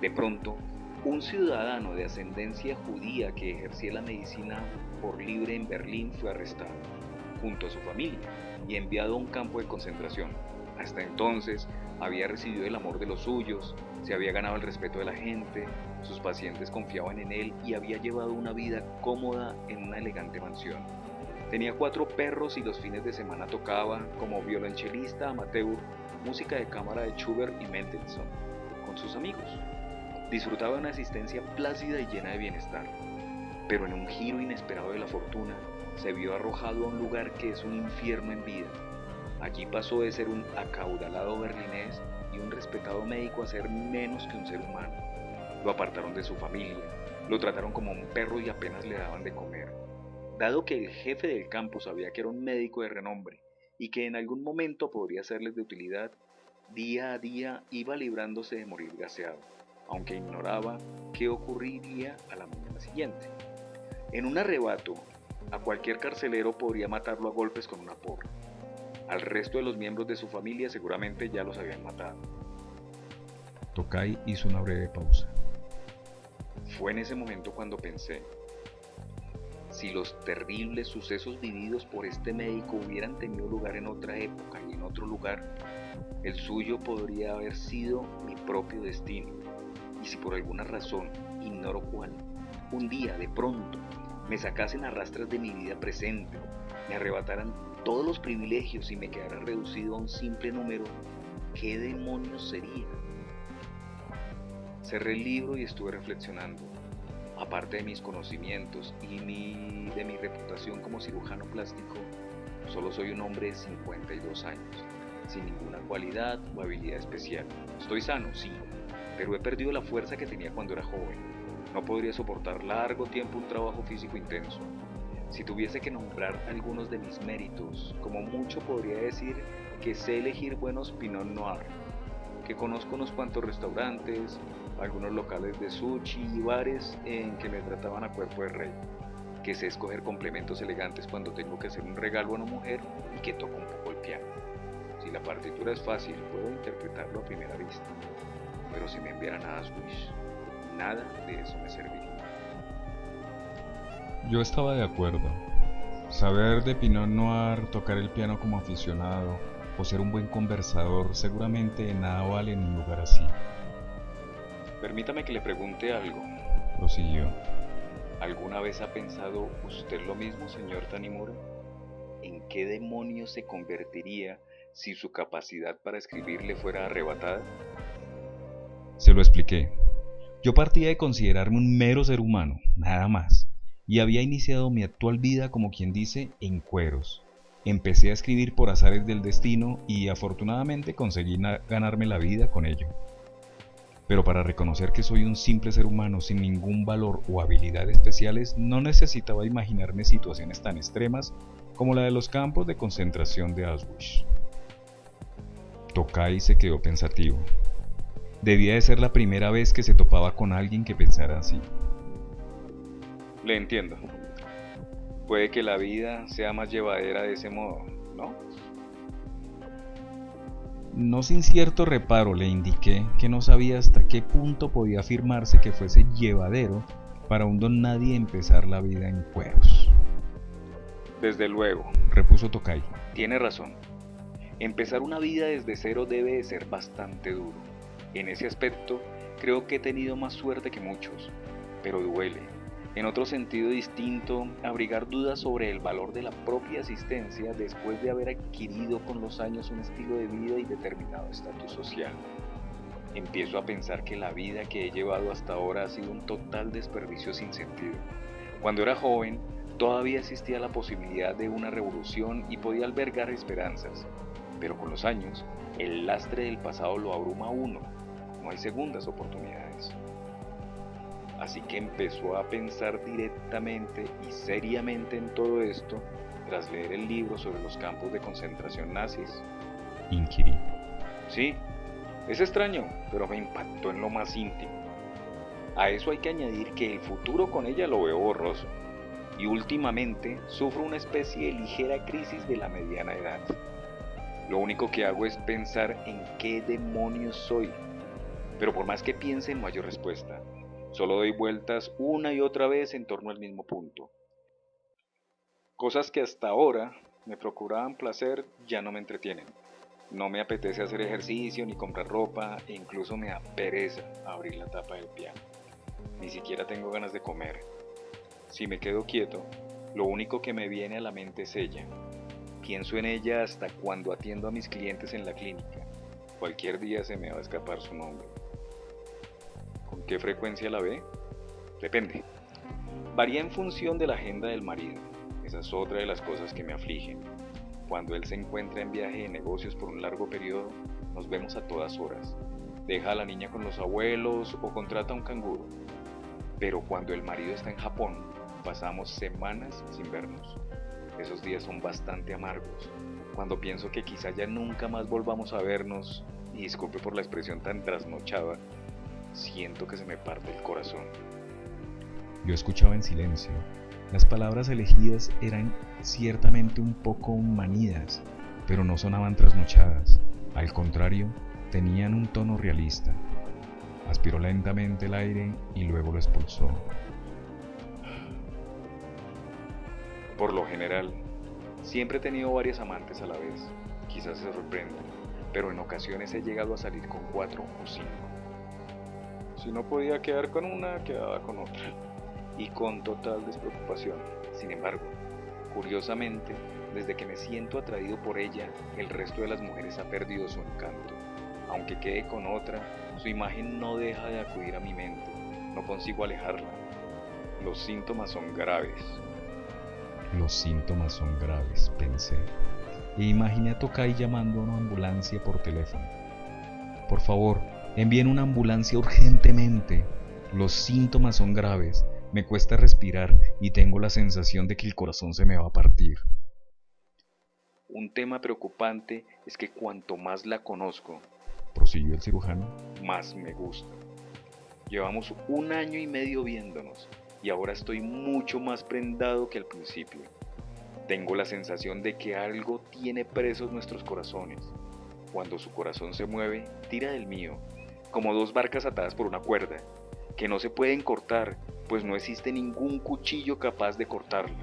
De pronto, un ciudadano de ascendencia judía que ejercía la medicina por libre en Berlín fue arrestado, junto a su familia, y enviado a un campo de concentración. Hasta entonces había recibido el amor de los suyos, se había ganado el respeto de la gente, sus pacientes confiaban en él y había llevado una vida cómoda en una elegante mansión. Tenía 4 perros y los fines de semana tocaba, como violonchelista amateur, música de cámara de Schubert y Mendelssohn, con sus amigos. Disfrutaba de una existencia plácida y llena de bienestar, pero en un giro inesperado de la fortuna, se vio arrojado a un lugar que es un infierno en vida. Allí pasó de ser un acaudalado berlinés y un respetado médico a ser menos que un ser humano. Lo apartaron de su familia, lo trataron como un perro y apenas le daban de comer. Dado que el jefe del campo sabía que era un médico de renombre y que en algún momento podría serles de utilidad, día a día iba librándose de morir gaseado, aunque ignoraba qué ocurriría a la mañana siguiente. En un arrebato, a cualquier carcelero podría matarlo a golpes con una porra. Al resto de los miembros de su familia seguramente ya los habían matado. Tocay hizo una breve pausa. Fue en ese momento cuando pensé, si los terribles sucesos vividos por este médico hubieran tenido lugar en otra época y en otro lugar, el suyo podría haber sido mi propio destino. Y si por alguna razón, ignoro cuál, un día de pronto me sacasen a rastras de mi vida presente, me arrebataran todos los privilegios y me quedara reducido a un simple número, ¿qué demonios sería? Cerré el libro y estuve reflexionando. Aparte de mis conocimientos y de mi reputación como cirujano plástico, solo soy un hombre de 52 años, sin ninguna cualidad o habilidad especial. Estoy sano, sí, pero he perdido la fuerza que tenía cuando era joven. No podría soportar largo tiempo un trabajo físico intenso. Si tuviese que nombrar algunos de mis méritos, como mucho podría decir que sé elegir buenos Pinot Noir, que conozco unos cuantos restaurantes, algunos locales de sushi y bares en que me trataban a cuerpo de rey, que sé escoger complementos elegantes cuando tengo que hacer un regalo a una mujer y que toco un poco el piano. Si la partitura es fácil, puedo interpretarlo a primera vista, pero si me enviaran a Auschwitz, nada de eso me serviría. Yo estaba de acuerdo. Saber de Pinot Noir, tocar el piano como aficionado, o ser un buen conversador, seguramente de nada vale en un lugar así. Permítame que le pregunte algo. Prosiguió. ¿Alguna vez ha pensado usted lo mismo, señor Tanimura? ¿En qué demonios se convertiría si su capacidad para escribir le fuera arrebatada? Se lo expliqué. Yo partía de considerarme un mero ser humano, nada más, y había iniciado mi actual vida como quien dice en cueros. Empecé a escribir por azares del destino y afortunadamente conseguí ganarme la vida con ello. Pero para reconocer que soy un simple ser humano sin ningún valor o habilidad especiales, no necesitaba imaginarme situaciones tan extremas como la de los campos de concentración de Auschwitz. Tokai se quedó pensativo. Debía de ser la primera vez que se topaba con alguien que pensara así. Le entiendo. Puede que la vida sea más llevadera de ese modo, ¿no? No sin cierto reparo le indiqué que no sabía hasta qué punto podía afirmarse que fuese llevadero para un don nadie empezar la vida en cueros. Desde luego, Repuso Tokai. tiene razón. Empezar una vida desde cero debe de ser bastante duro. En ese aspecto, creo que he tenido más suerte que muchos, pero duele. En otro sentido distinto, abrigar dudas sobre el valor de la propia existencia después de haber adquirido con los años un estilo de vida y determinado estatus social. Empiezo a pensar que la vida que he llevado hasta ahora ha sido un total desperdicio sin sentido. Cuando era joven, todavía existía la posibilidad de una revolución y podía albergar esperanzas, pero con los años, el lastre del pasado lo abruma a uno. No hay segundas oportunidades. Así que empezó a pensar directamente y seriamente en todo esto tras leer el libro sobre los campos de concentración nazis. Inquirí. Sí, es extraño, pero me impactó en lo más íntimo. A eso hay que añadir que el futuro con ella lo veo borroso, y últimamente sufro una especie de ligera crisis de la mediana edad. Lo único que hago es pensar en qué demonios soy, pero por más que piense no hallo respuesta. Solo doy vueltas una y otra vez en torno al mismo punto. Cosas que hasta ahora me procuraban placer ya no me entretienen. No me apetece hacer ejercicio ni comprar ropa e incluso me da pereza abrir la tapa del piano. Ni siquiera tengo ganas de comer. Si me quedo quieto, lo único que me viene a la mente es ella. Pienso en ella hasta cuando atiendo a mis clientes en la clínica. Cualquier día se me va a escapar su nombre. ¿Con qué frecuencia la ve? Depende. Varía en función de la agenda del marido. Esa es otra de las cosas que me afligen. Cuando él se encuentra en viaje de negocios por un largo periodo, nos vemos a todas horas. Deja a la niña con los abuelos o contrata a un canguro. Pero cuando el marido está en Japón, pasamos semanas sin vernos. Esos días son bastante amargos. Cuando pienso que quizá ya nunca más volvamos a vernos, y disculpe por la expresión tan trasnochada, siento que se me parte el corazón. Yo escuchaba en silencio. Las palabras elegidas eran ciertamente un poco manidas, pero no sonaban trasnochadas. Al contrario, tenían un tono realista. Aspiró lentamente el aire y luego lo expulsó. Por lo general, siempre he tenido varias amantes a la vez. Quizás se sorprendan, pero en ocasiones he llegado a salir con 4 o 5. Si no podía quedar con una, quedaba con otra. Y con total despreocupación. Sin embargo, curiosamente, desde que me siento atraído por ella, el resto de las mujeres ha perdido su encanto. Aunque quede con otra, su imagen no deja de acudir a mi mente. No consigo alejarla. Los síntomas son graves. Los síntomas son graves, pensé, e imaginé a Tokai llamando a una ambulancia por teléfono. Por favor, envíen una ambulancia urgentemente. Los síntomas son graves. Me cuesta respirar y tengo la sensación de que el corazón se me va a partir. Un tema preocupante es que cuanto más la conozco, Prosiguió el cirujano, más me gusta. Llevamos 1 año y medio viéndonos y ahora estoy mucho más prendado que al principio. Tengo la sensación de que algo tiene presos nuestros corazones. Cuando su corazón se mueve, tira del mío, como 2 barcas atadas por una cuerda, que no se pueden cortar, pues no existe ningún cuchillo capaz de cortarla.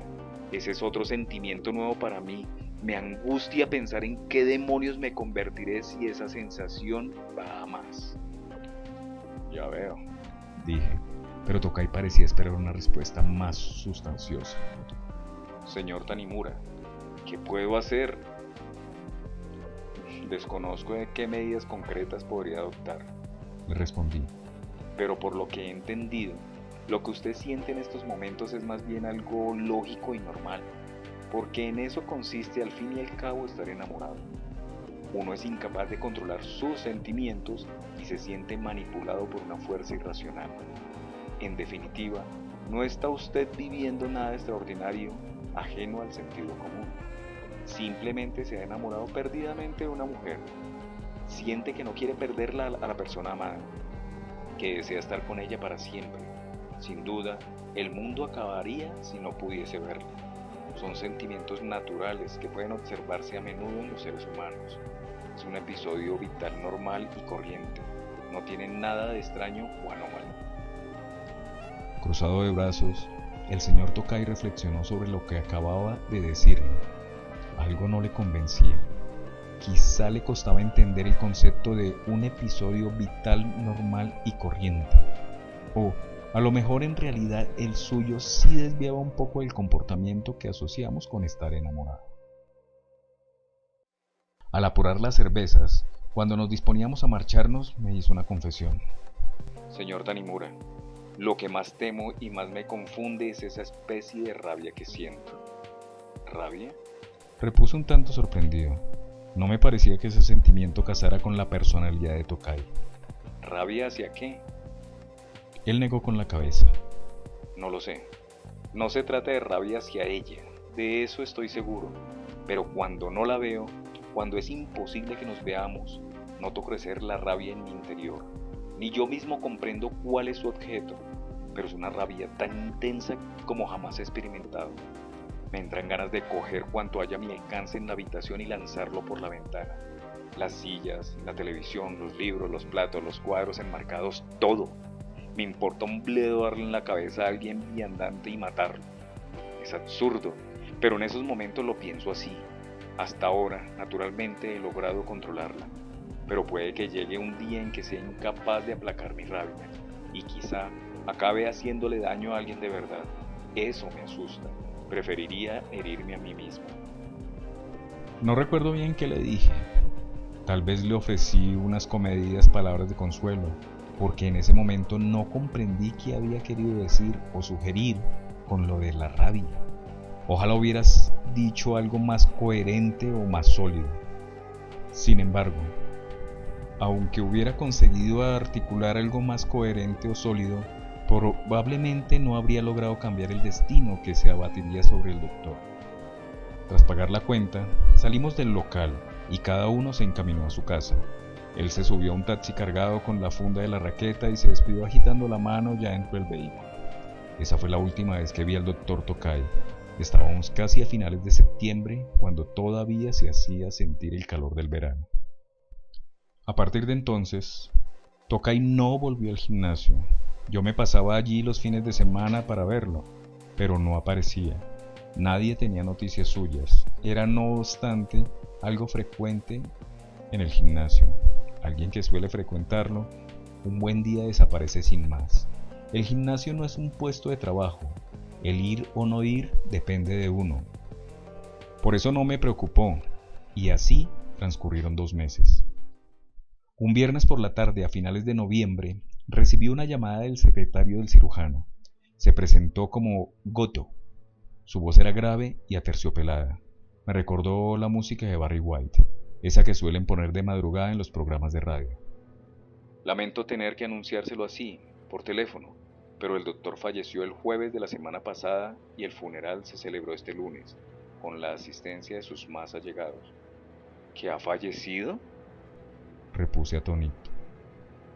Ese es otro sentimiento nuevo para mí. Me angustia pensar en qué demonios me convertiré si esa sensación va a más. Ya veo, dije, pero Tokai parecía esperar una respuesta más sustanciosa. Señor Tanimura, ¿qué puedo hacer? Desconozco de qué medidas concretas podría adoptar. Le respondí. Pero por lo que he entendido, lo que usted siente en estos momentos es más bien algo lógico y normal, porque en eso consiste al fin y al cabo estar enamorado. Uno es incapaz de controlar sus sentimientos y se siente manipulado por una fuerza irracional. En definitiva, no está usted viviendo nada extraordinario, ajeno al sentido común. Simplemente se ha enamorado perdidamente de una mujer. Siente que no quiere perderla a la persona amada, que desea estar con ella para siempre. Sin duda, el mundo acabaría si no pudiese verla. Son sentimientos naturales que pueden observarse a menudo en los seres humanos. Es un episodio vital normal y corriente. No tiene nada de extraño o anómalo. Cruzado de brazos, el señor Tokai reflexionó sobre lo que acababa de decirme. Algo no le convencía. Quizá le costaba entender el concepto de un episodio vital normal y corriente. O a lo mejor en realidad el suyo sí desviaba un poco del comportamiento que asociamos con estar enamorado. Al apurar las cervezas, cuando nos disponíamos a marcharnos, me hizo una confesión. Señor Tanimura, lo que más temo y más me confunde es esa especie de rabia que siento. ¿Rabia? Repuso un tanto sorprendido. No me parecía que ese sentimiento casara con la personalidad de Tokai. ¿Rabia hacia qué? Él negó con la cabeza. No lo sé. No se trata de rabia hacia ella, de eso estoy seguro. Pero cuando no la veo, cuando es imposible que nos veamos, noto crecer la rabia en mi interior. Ni yo mismo comprendo cuál es su objeto, pero es una rabia tan intensa como jamás he experimentado. Me entran ganas de coger cuanto haya a mi alcance en la habitación y lanzarlo por la ventana. Las sillas, la televisión, los libros, los platos, los cuadros enmarcados, todo. Me importa un bledo darle en la cabeza a alguien viandante y matarlo. Es absurdo, pero en esos momentos lo pienso así. Hasta ahora, naturalmente, he logrado controlarla, pero puede que llegue un día en que sea incapaz de aplacar mi rabia y quizá acabe haciéndole daño a alguien de verdad. Eso me asusta. Preferiría herirme a mí mismo. No recuerdo bien qué le dije. Tal vez le ofrecí unas comedidas palabras de consuelo, porque en ese momento no comprendí qué había querido decir o sugerir con lo de la rabia. Ojalá hubieras dicho algo más coherente o más sólido. Sin embargo, aunque hubiera conseguido articular algo más coherente o sólido, probablemente no habría logrado cambiar el destino que se abatiría sobre el doctor. Tras pagar la cuenta, salimos del local y cada uno se encaminó a su casa. Él se subió a un taxi cargado con la funda de la raqueta y se despidió agitando la mano ya dentro del vehículo. Esa fue la última vez que vi al doctor Tokai. Estábamos casi a finales de septiembre, cuando todavía se hacía sentir el calor del verano. A partir de entonces, Tokai no volvió al gimnasio. Yo me pasaba allí los fines de semana para verlo, pero no aparecía. Nadie tenía noticias suyas. Era, no obstante, algo frecuente en el gimnasio. Alguien que suele frecuentarlo, un buen día desaparece sin más. El gimnasio no es un puesto de trabajo. El ir o no ir depende de uno. Por eso no me preocupó, y así transcurrieron 2 meses. Un viernes por la tarde, a finales de noviembre, recibí una llamada del secretario del cirujano. Se presentó como Goto. Su voz era grave y aterciopelada. Me recordó la música de Barry White, esa que suelen poner de madrugada en los programas de radio. Lamento tener que anunciárselo así, por teléfono, pero el doctor falleció el jueves de la semana pasada y el funeral se celebró este lunes, con la asistencia de sus más allegados. ¿Que ha fallecido? Repuse atónito.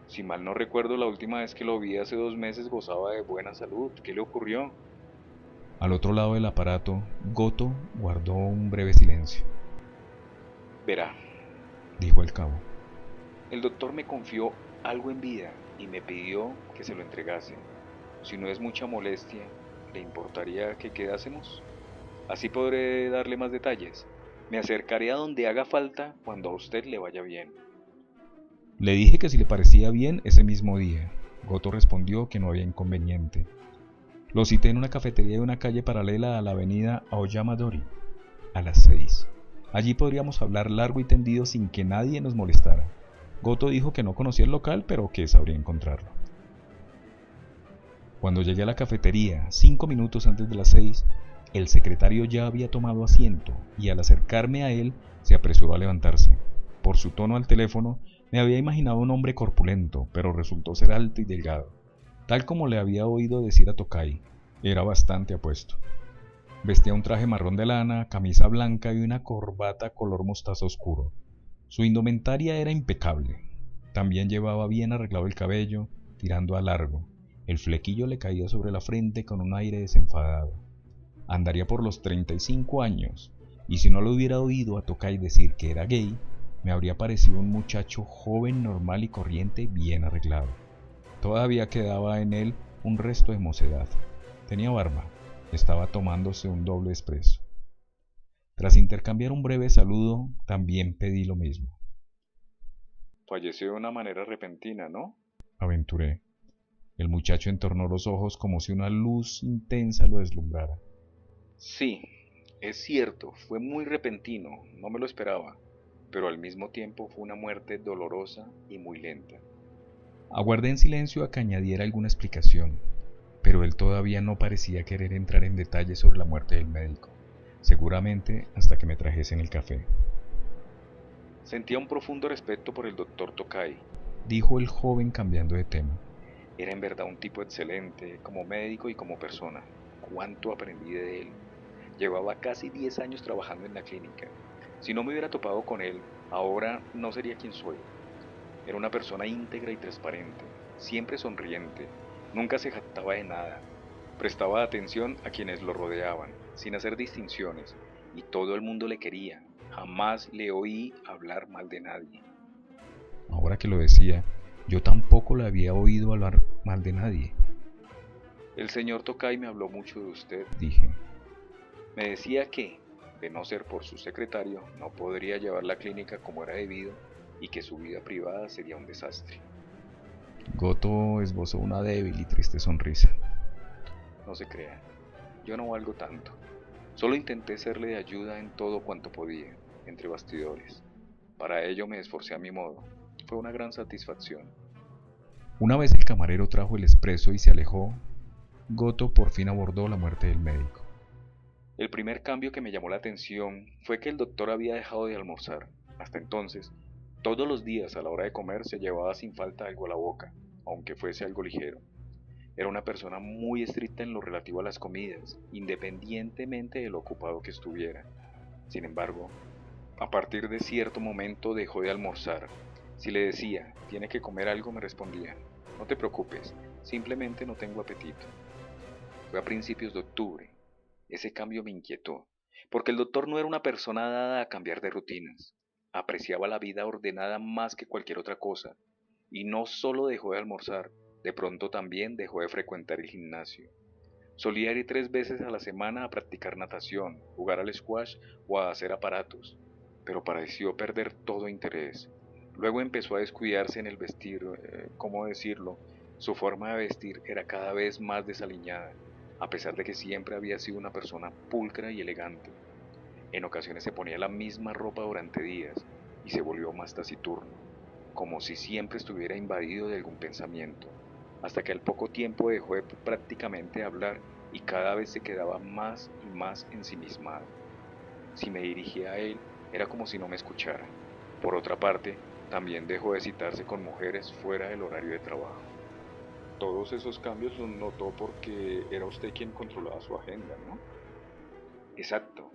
Si mal no recuerdo, la última vez que lo vi hace 2 meses gozaba de buena salud. ¿Qué le ocurrió? Al otro lado del aparato, Goto guardó un breve silencio. Verá, Dijo al cabo. el doctor me confió algo en vida y me pidió que se lo entregase. Si no es mucha molestia, ¿le importaría que quedásemos? Así podré darle más detalles. Me acercaré a donde haga falta cuando a usted le vaya bien. Le dije que si le parecía bien ese mismo día. Goto respondió que no había inconveniente. Lo cité en una cafetería de una calle paralela a la avenida Aoyama Dori, a las 6. Allí podríamos hablar largo y tendido sin que nadie nos molestara. Goto dijo que no conocía el local, pero que sabría encontrarlo. Cuando llegué a la cafetería, 5 minutos antes de las 6, el secretario ya había tomado asiento y al acercarme a él se apresuró a levantarse. Por su tono al teléfono, me había imaginado un hombre corpulento, pero resultó ser alto y delgado. Tal como le había oído decir a Tokai, era bastante apuesto. Vestía un traje marrón de lana, camisa blanca y una corbata color mostaza oscuro. Su indumentaria era impecable. También llevaba bien arreglado el cabello, tirando a largo. El flequillo le caía sobre la frente con un aire desenfadado. Andaría por los 35 años, y si no lo hubiera oído a Tokai decir que era gay, me habría parecido un muchacho joven, normal y corriente, bien arreglado. Todavía quedaba en él un resto de mocedad. Tenía barba. Estaba tomándose un doble espresso. Tras intercambiar un breve saludo, también pedí lo mismo. Falleció de una manera repentina, ¿no? Aventuré. El muchacho entornó los ojos como si una luz intensa lo deslumbrara. Sí, es cierto, fue muy repentino, no me lo esperaba, pero al mismo tiempo fue una muerte dolorosa y muy lenta. Aguardé en silencio a que añadiera alguna explicación, pero él todavía no parecía querer entrar en detalles sobre la muerte del médico, seguramente hasta que me trajesen el café. Sentía un profundo respeto por el doctor Tokai. Dijo el joven cambiando de tema. Era en verdad un tipo excelente, como médico y como persona. Cuánto aprendí de él. Llevaba casi 10 años trabajando en la clínica. Si no me hubiera topado con él, ahora no sería quien soy. Era una persona íntegra y transparente, siempre sonriente, nunca se jactaba de nada, prestaba atención a quienes lo rodeaban, sin hacer distinciones, y todo el mundo le quería. Jamás le oí hablar mal de nadie. Ahora que lo decía, yo tampoco le había oído hablar mal de nadie, El señor Tokai me habló mucho de usted. dije. Me decía que, de no ser por su secretario, no podría llevar la clínica como era debido y que su vida privada sería un desastre. Goto esbozó una débil y triste sonrisa. No se crea, yo no valgo tanto. Solo intenté serle de ayuda en todo cuanto podía, entre bastidores. Para ello me esforcé a mi modo. Fue una gran satisfacción. Una vez el camarero trajo el espresso y se alejó, Goto por fin abordó la muerte del médico. El primer cambio que me llamó la atención fue que el doctor había dejado de almorzar. Hasta entonces, todos los días a la hora de comer se llevaba sin falta algo a la boca, aunque fuese algo ligero. Era una persona muy estricta en lo relativo a las comidas, independientemente de lo ocupado que estuviera. Sin embargo, a partir de cierto momento dejó de almorzar. Si le decía, tiene que comer algo, me respondía, no te preocupes, simplemente no tengo apetito. Fue a principios de octubre. Ese cambio me inquietó, porque el doctor no era una persona dada a cambiar de rutinas. Apreciaba la vida ordenada más que cualquier otra cosa, y no solo dejó de almorzar, de pronto también dejó de frecuentar el gimnasio. Solía ir 3 veces a la semana a practicar natación, jugar al squash o a hacer aparatos, pero pareció perder todo interés. Luego empezó a descuidarse en el vestir, ¿cómo decirlo? Su forma de vestir era cada vez más desaliñada, a pesar de que siempre había sido una persona pulcra y elegante. En ocasiones se ponía la misma ropa durante días y se volvió más taciturno, como si siempre estuviera invadido de algún pensamiento, hasta que al poco tiempo dejó de prácticamente hablar y cada vez se quedaba más y más ensimismado. Si me dirigía a él, era como si no me escuchara. Por otra parte, también dejó de citarse con mujeres fuera del horario de trabajo. Todos esos cambios los notó porque era usted quien controlaba su agenda, ¿no? Exacto.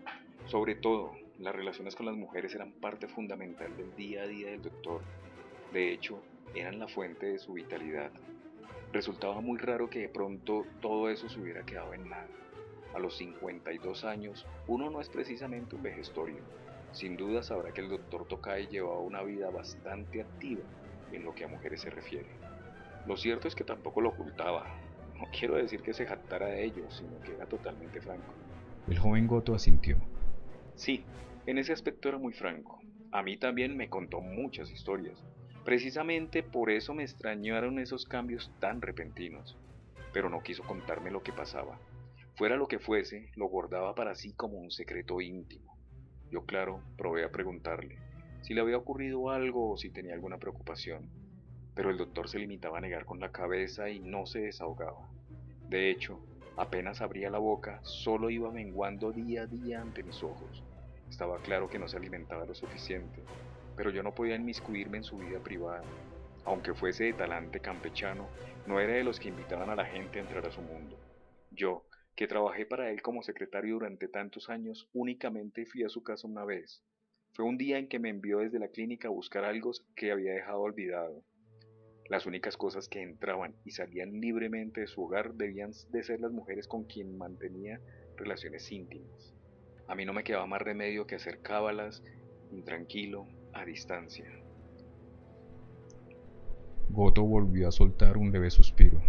Sobre todo, las relaciones con las mujeres eran parte fundamental del día a día del doctor. De hecho, eran la fuente de su vitalidad. Resultaba muy raro que de pronto todo eso se hubiera quedado en nada. A los 52 años, uno no es precisamente un vejestorio. Sin duda sabrá que el doctor Tokai llevaba una vida bastante activa en lo que a mujeres se refiere. Lo cierto es que tampoco lo ocultaba. No quiero decir que se jactara de ello, sino que era totalmente franco. El joven Goto asintió. Sí, En ese aspecto era muy franco. A mí también me contó muchas historias. Precisamente por eso me extrañaron esos cambios tan repentinos, pero no quiso contarme lo que pasaba. Fuera lo que fuese, lo guardaba para sí como un secreto íntimo. Yo, claro, probé a preguntarle si le había ocurrido algo o si tenía alguna preocupación, pero el doctor se limitaba a negar con la cabeza y no se desahogaba. De hecho, apenas abría la boca, solo iba menguando día a día ante mis ojos. Estaba claro que no se alimentaba lo suficiente, pero yo no podía inmiscuirme en su vida privada. Aunque fuese de talante campechano, no era de los que invitaban a la gente a entrar a su mundo. Yo, que trabajé para él como secretario durante tantos años, únicamente fui a su casa una vez. Fue un día en que me envió desde la clínica a buscar algo que había dejado olvidado. Las únicas cosas que entraban y salían libremente de su hogar debían de ser las mujeres con quien mantenía relaciones íntimas. A mí no me quedaba más remedio que hacer cábalas, intranquilo, a distancia. Goto volvió a soltar un leve suspiro,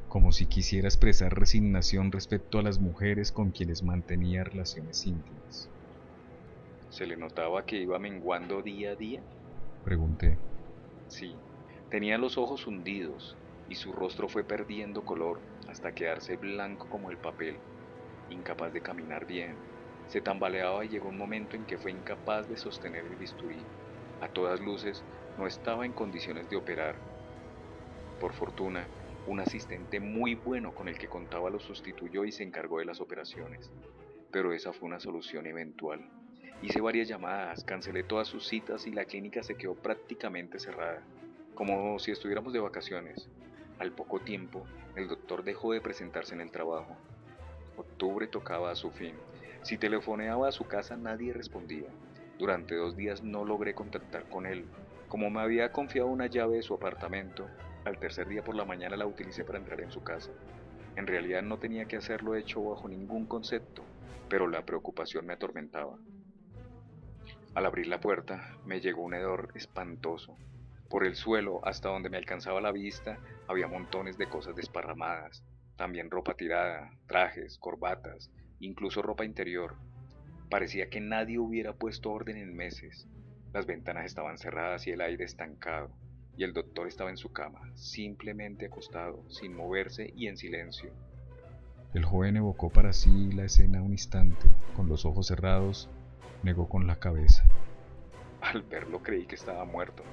como si quisiera expresar resignación respecto a las mujeres con quienes mantenía relaciones íntimas. ¿Se le notaba que iba menguando día a día? Pregunté. Sí, tenía los ojos hundidos y su rostro fue perdiendo color hasta quedarse blanco como el papel, incapaz de caminar bien. Se tambaleaba y llegó un momento en que fue incapaz de sostener el bisturí. A todas luces, no estaba en condiciones de operar. Por fortuna, un asistente muy bueno con el que contaba lo sustituyó y se encargó de las operaciones. Pero esa fue una solución eventual. Hice varias llamadas, cancelé todas sus citas y la clínica se quedó prácticamente cerrada, como si estuviéramos de vacaciones. Al poco tiempo, el doctor dejó de presentarse en el trabajo. Octubre tocaba a su fin. Si telefoneaba a su casa nadie respondía. Durante 2 días no logré contactar con él. Como me había confiado una llave de su apartamento, al tercer día por la mañana la utilicé para entrar en su casa. En realidad no tenía que hacerlo hecho bajo ningún concepto, pero la preocupación me atormentaba. Al abrir la puerta me llegó un hedor espantoso. Por el suelo, hasta donde me alcanzaba la vista, había montones de cosas desparramadas, también ropa tirada, trajes, corbatas, incluso ropa interior. Parecía que nadie hubiera puesto orden en meses. Las ventanas estaban cerradas y el aire estancado, y el doctor estaba en su cama, simplemente acostado, sin moverse y en silencio. El joven evocó para sí la escena un instante, con los ojos cerrados, negó con la cabeza. Al verlo creí que estaba muerto,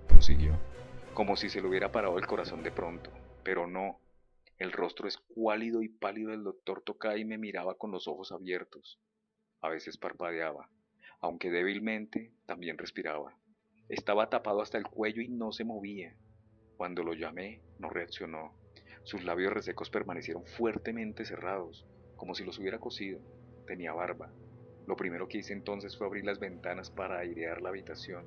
Prosiguió. como si se le hubiera parado el corazón de pronto, pero no. El rostro escuálido y pálido del doctor Tokay me miraba con los ojos abiertos. A veces parpadeaba, aunque débilmente también respiraba. Estaba tapado hasta el cuello y no se movía. Cuando lo llamé, no reaccionó. Sus labios resecos permanecieron fuertemente cerrados, como si los hubiera cosido. Tenía barba. Lo primero que hice entonces fue abrir las ventanas para airear la habitación.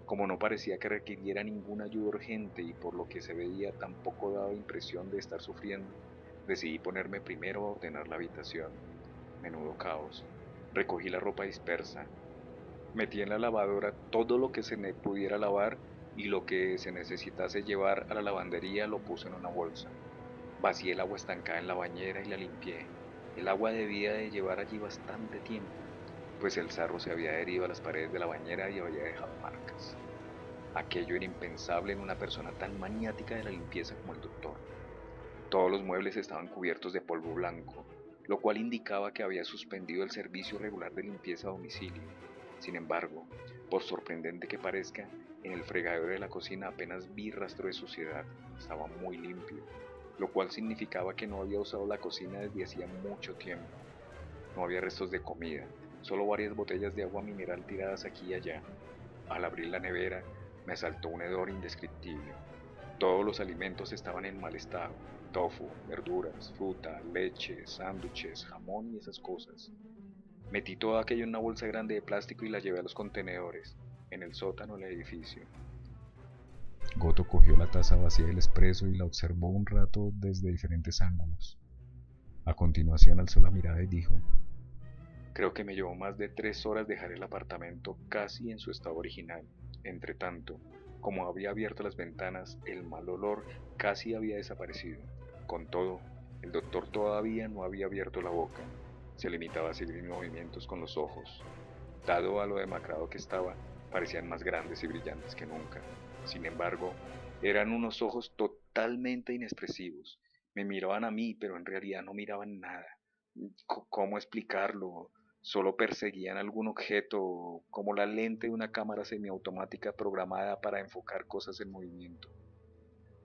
Como no parecía que requiriera ninguna ayuda urgente y por lo que se veía tampoco daba impresión de estar sufriendo, decidí ponerme primero a ordenar la habitación. Menudo caos. Recogí la ropa dispersa, metí en la lavadora todo lo que se me pudiera lavar y lo que se necesitase llevar a la lavandería lo puse en una bolsa. Vacié el agua estancada en la bañera y la limpié. El agua debía de llevar allí bastante tiempo, pues el sarro se había adherido a las paredes de la bañera y había dejado marcas. Aquello era impensable en una persona tan maniática de la limpieza como el doctor. Todos los muebles estaban cubiertos de polvo blanco, lo cual indicaba que había suspendido el servicio regular de limpieza a domicilio. Sin embargo, por sorprendente que parezca, en el fregadero de la cocina apenas vi rastro de suciedad. Estaba muy limpio, lo cual significaba que no había usado la cocina desde hacía mucho tiempo. No había restos de comida, solo varias botellas de agua mineral tiradas aquí y allá. Al abrir la nevera, me asaltó un hedor indescriptible. Todos los alimentos estaban en mal estado: tofu, verduras, fruta, leche, sándwiches, jamón y esas cosas. Metí todo aquello en una bolsa grande de plástico y la llevé a los contenedores, en el sótano del edificio. Goto cogió la taza vacía del espresso y la observó un rato desde diferentes ángulos. A continuación alzó la mirada y dijo: Creo que me llevó más de 3 horas dejar el apartamento casi en su estado original. Entretanto, como había abierto las ventanas, el mal olor casi había desaparecido. Con todo, el doctor todavía no había abierto la boca. Se limitaba a seguir mis movimientos con los ojos. Dado a lo demacrado que estaba, parecían más grandes y brillantes que nunca. Sin embargo, eran unos ojos totalmente inexpresivos. Me miraban a mí, pero en realidad no miraban nada. ¿Cómo explicarlo? Solo perseguían algún objeto, como la lente de una cámara semiautomática programada para enfocar cosas en movimiento.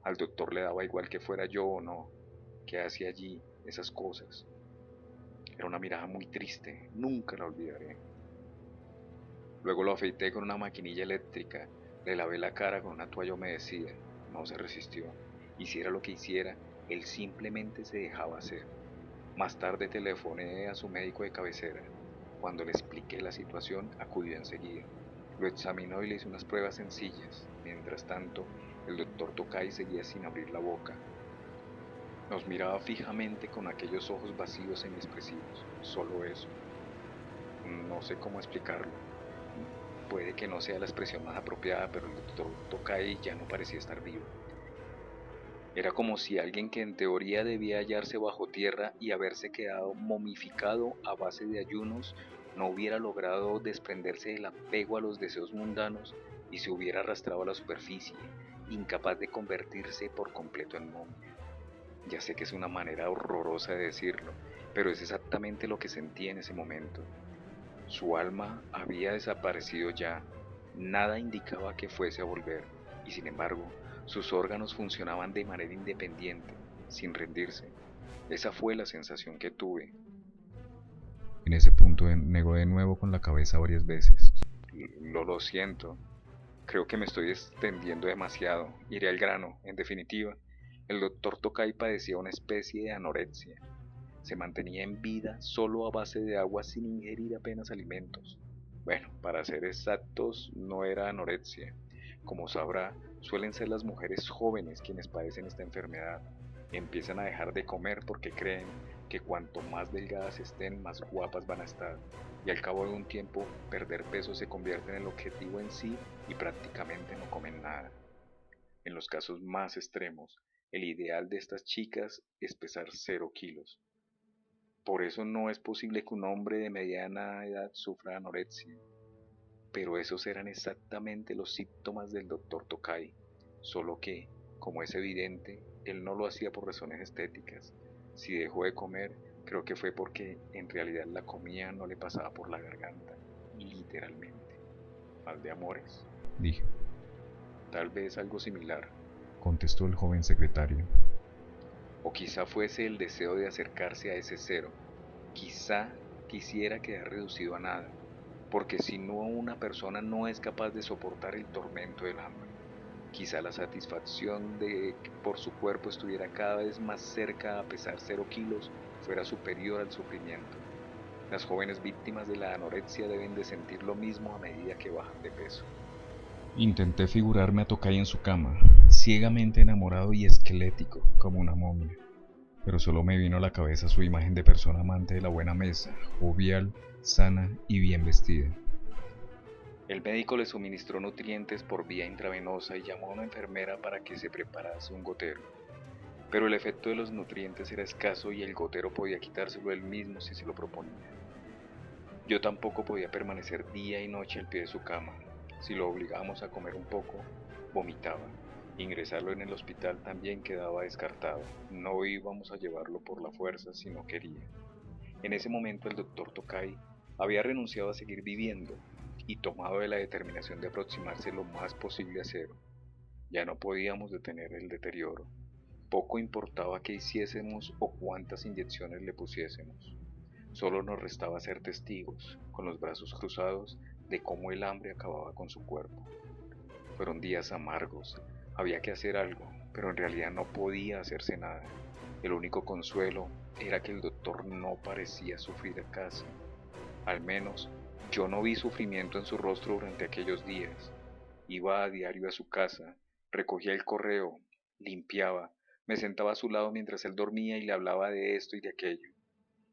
Al doctor le daba igual que fuera yo o no, que hacía allí esas cosas. Era una mirada muy triste, nunca la olvidaré. Luego lo afeité con una maquinilla eléctrica, le lavé la cara con una toalla humedecida. No se resistió. Hiciera lo que hiciera, él simplemente se dejaba hacer. Más tarde telefoné a su médico de cabecera. Cuando le expliqué la situación, acudió enseguida. Lo examinó y le hizo unas pruebas sencillas. Mientras tanto, el doctor Tokay seguía sin abrir la boca. Nos miraba fijamente con aquellos ojos vacíos e inexpresivos. Solo eso. No sé cómo explicarlo. Puede que no sea la expresión más apropiada, pero el doctor Tokay ya no parecía estar vivo. Era como si alguien que en teoría debía hallarse bajo tierra y haberse quedado momificado a base de ayunos no hubiera logrado desprenderse del apego a los deseos mundanos y se hubiera arrastrado a la superficie, incapaz de convertirse por completo en momia. Ya sé que es una manera horrorosa de decirlo, pero es exactamente lo que sentí en ese momento. Su alma había desaparecido ya, nada indicaba que fuese a volver, y sin embargo, sus órganos funcionaban de manera independiente, sin rendirse. Esa fue la sensación que tuve. En ese punto negó de nuevo con la cabeza varias veces. Lo siento, creo que me estoy extendiendo demasiado. Iré al grano. En definitiva, el doctor Tokay padecía una especie de anorexia. Se mantenía en vida solo a base de agua sin ingerir apenas alimentos. Bueno, para ser exactos, no era anorexia. Como sabrá, suelen ser las mujeres jóvenes quienes padecen esta enfermedad. Empiezan a dejar de comer porque creen que cuanto más delgadas estén, más guapas van a estar. Y al cabo de un tiempo, perder peso se convierte en el objetivo en sí y prácticamente no comen nada. En los casos más extremos, el ideal de estas chicas es pesar 0 kilos. Por eso no es posible que un hombre de mediana edad sufra anorexia. Pero esos eran exactamente los síntomas del doctor Tokay, solo que, como es evidente, él no lo hacía por razones estéticas. Si dejó de comer, creo que fue porque en realidad la comida no le pasaba por la garganta, literalmente. ¿Mal de amores? Dije. Tal vez algo similar. Contestó el joven secretario. O quizá fuese el deseo de acercarse a ese cero. Quizá quisiera quedar reducido a nada, porque si no una persona no es capaz de soportar el tormento del hambre. Quizá la satisfacción de que por su cuerpo estuviera cada vez más cerca a pesar 0 kilos fuera superior al sufrimiento. Las jóvenes víctimas de la anorexia deben de sentir lo mismo a medida que bajan de peso. Intenté figurarme a Tokay en su cama, ciegamente enamorado y esquelético, como una momia. Pero solo me vino a la cabeza su imagen de persona amante de la buena mesa, jovial, sana y bien vestida. El médico le suministró nutrientes por vía intravenosa y llamó a una enfermera para que se preparase un gotero. Pero el efecto de los nutrientes era escaso y el gotero podía quitárselo él mismo si se lo proponía. Yo tampoco podía permanecer día y noche al pie de su cama. Si lo obligábamos a comer un poco, vomitaba. Ingresarlo en el hospital también quedaba descartado. No íbamos a llevarlo por la fuerza si no quería. En ese momento el doctor Tokay había renunciado a seguir viviendo y tomado de la determinación de aproximarse lo más posible a cero. Ya no podíamos detener el deterioro. Poco importaba qué hiciésemos o cuántas inyecciones le pusiésemos. Solo nos restaba ser testigos, con los brazos cruzados, de cómo el hambre acababa con su cuerpo. Fueron días amargos, había que hacer algo, pero en realidad no podía hacerse nada. El único consuelo era que el doctor no parecía sufrir casi. Al menos yo no vi sufrimiento en su rostro durante aquellos días. Iba a diario a su casa, recogía el correo, limpiaba, me sentaba a su lado mientras él dormía y le hablaba de esto y de aquello.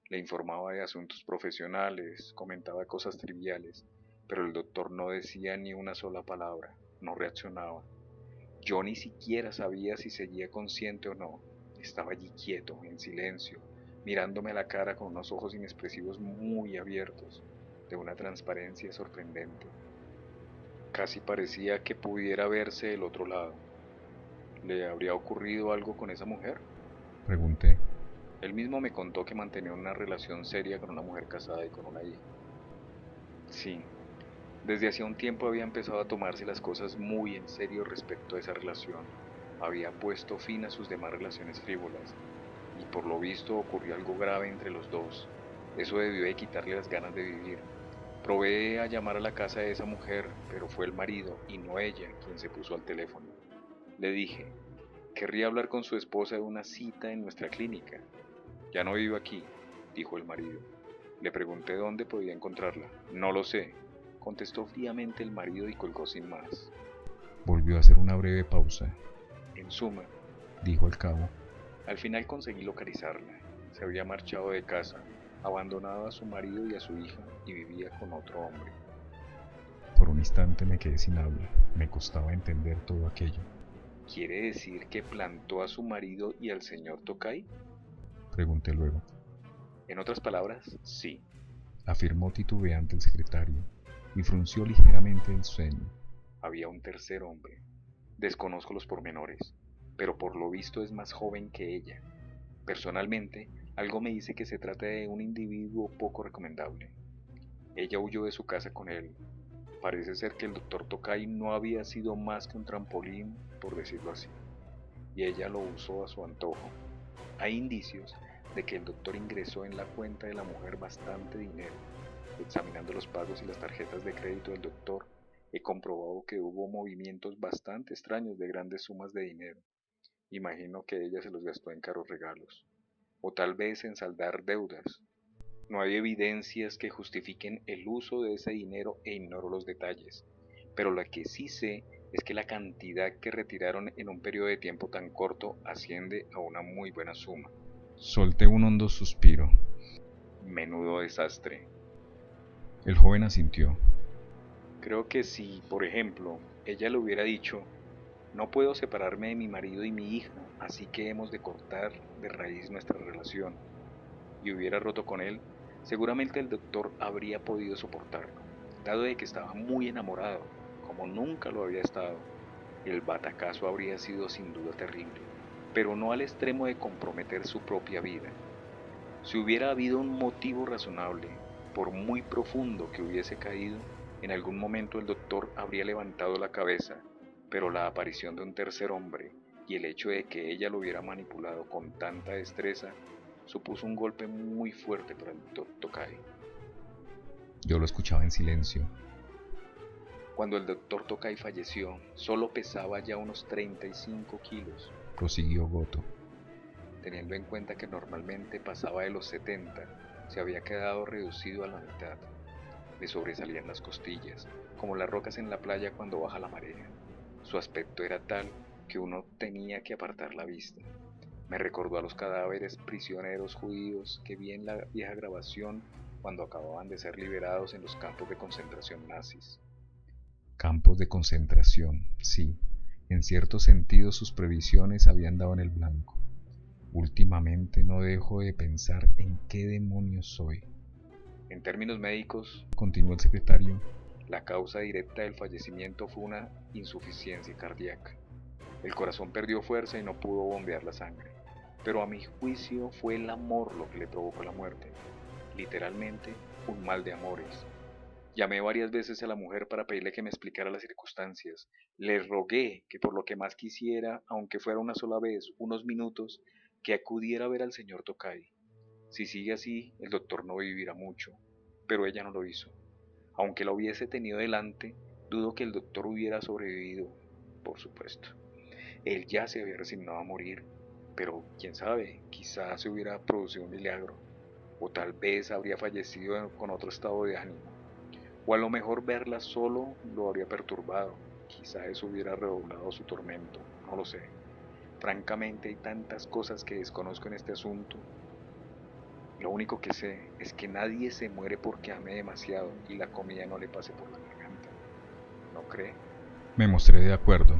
Le informaba de asuntos profesionales, comentaba cosas triviales, pero el doctor no decía ni una sola palabra, no reaccionaba. Yo ni siquiera sabía si seguía consciente o no. Estaba allí quieto, en silencio, mirándome a la cara con unos ojos inexpresivos muy abiertos, de una transparencia sorprendente. Casi parecía que pudiera verse del otro lado. ¿Le habría ocurrido algo con esa mujer? Pregunté. Él mismo me contó que mantenía una relación seria con una mujer casada y con una hija. Sí, desde hacía un tiempo había empezado a tomarse las cosas muy en serio respecto a esa relación. Había puesto fin a sus demás relaciones frívolas, y por lo visto ocurrió algo grave entre los dos. Eso debió de quitarle las ganas de vivir. Probé a llamar a la casa de esa mujer, pero fue el marido y no ella quien se puso al teléfono. Le dije, querría hablar con su esposa de una cita en nuestra clínica. Ya no vivo aquí, dijo el marido. Le pregunté dónde podía encontrarla. No lo sé, contestó fríamente el marido y colgó sin más. Volvió a hacer una breve pausa. En suma, dijo el cabo, al final conseguí localizarla. Se había marchado de casa, abandonado a su marido y a su hija, y vivía con otro hombre. Por un instante me quedé sin habla. Me costaba entender todo aquello. ¿Quiere decir que plantó a su marido y al señor Tokay? Pregunté luego. En otras palabras, sí, afirmó titubeante el secretario, y frunció ligeramente el ceño. Había un tercer hombre. Desconozco los pormenores, pero por lo visto es más joven que ella. Personalmente, algo me dice que se trata de un individuo poco recomendable. Ella huyó de su casa con él. Parece ser que el doctor Tokay no había sido más que un trampolín, por decirlo así, y ella lo usó a su antojo. Hay indicios de que el doctor ingresó en la cuenta de la mujer bastante dinero. Examinando los pagos y las tarjetas de crédito del doctor, he comprobado que hubo movimientos bastante extraños de grandes sumas de dinero. Imagino que ella se los gastó en caros regalos, o tal vez en saldar deudas. No hay evidencias que justifiquen el uso de ese dinero e ignoro los detalles, pero lo que sí sé es que la cantidad que retiraron en un periodo de tiempo tan corto asciende a una muy buena suma. Solté un hondo suspiro. Menudo desastre. El joven asintió. Creo que si, por ejemplo, ella le hubiera dicho, no puedo separarme de mi marido y mi hija, así que hemos de cortar de raíz nuestra relación, y hubiera roto con él, seguramente el doctor habría podido soportarlo, dado de que estaba muy enamorado, como nunca lo había estado. El batacazo habría sido sin duda terrible, pero no al extremo de comprometer su propia vida. Si hubiera habido un motivo razonable, por muy profundo que hubiese caído, en algún momento el doctor habría levantado la cabeza, pero la aparición de un tercer hombre y el hecho de que ella lo hubiera manipulado con tanta destreza supuso un golpe muy fuerte para el doctor Tokay. Yo lo escuchaba en silencio. Cuando el doctor Tokay falleció, solo pesaba ya unos 35 kilos, prosiguió Goto. Teniendo en cuenta que normalmente pasaba de los 70, se había quedado reducido a la mitad. Le sobresalían las costillas, como las rocas en la playa cuando baja la marea. Su aspecto era tal que uno tenía que apartar la vista. Me recordó a los cadáveres prisioneros judíos que vi en la vieja grabación cuando acababan de ser liberados en los campos de concentración nazis. Campos de concentración, sí. En cierto sentido sus previsiones habían dado en el blanco. Últimamente no dejo de pensar en qué demonios soy. En términos médicos, continuó el secretario, la causa directa del fallecimiento fue una insuficiencia cardíaca. El corazón perdió fuerza y no pudo bombear la sangre. Pero a mi juicio fue el amor lo que le provocó la muerte. Literalmente, un mal de amores. Llamé varias veces a la mujer para pedirle que me explicara las circunstancias. Le rogué que por lo que más quisiera, aunque fuera una sola vez, unos minutos, que acudiera a ver al señor Tokay. Si sigue así, el doctor no vivirá mucho. Pero ella no lo hizo. Aunque la hubiese tenido delante, dudo que el doctor hubiera sobrevivido, por supuesto. Él ya se había resignado a morir, pero quién sabe, quizás se hubiera producido un milagro, o tal vez habría fallecido con otro estado de ánimo, o a lo mejor verla solo lo habría perturbado, quizá eso hubiera redoblado su tormento, no lo sé. Francamente hay tantas cosas que desconozco en este asunto. Lo único que sé es que nadie se muere porque ame demasiado y la comida no le pase por la garganta. ¿No cree? Me mostré de acuerdo.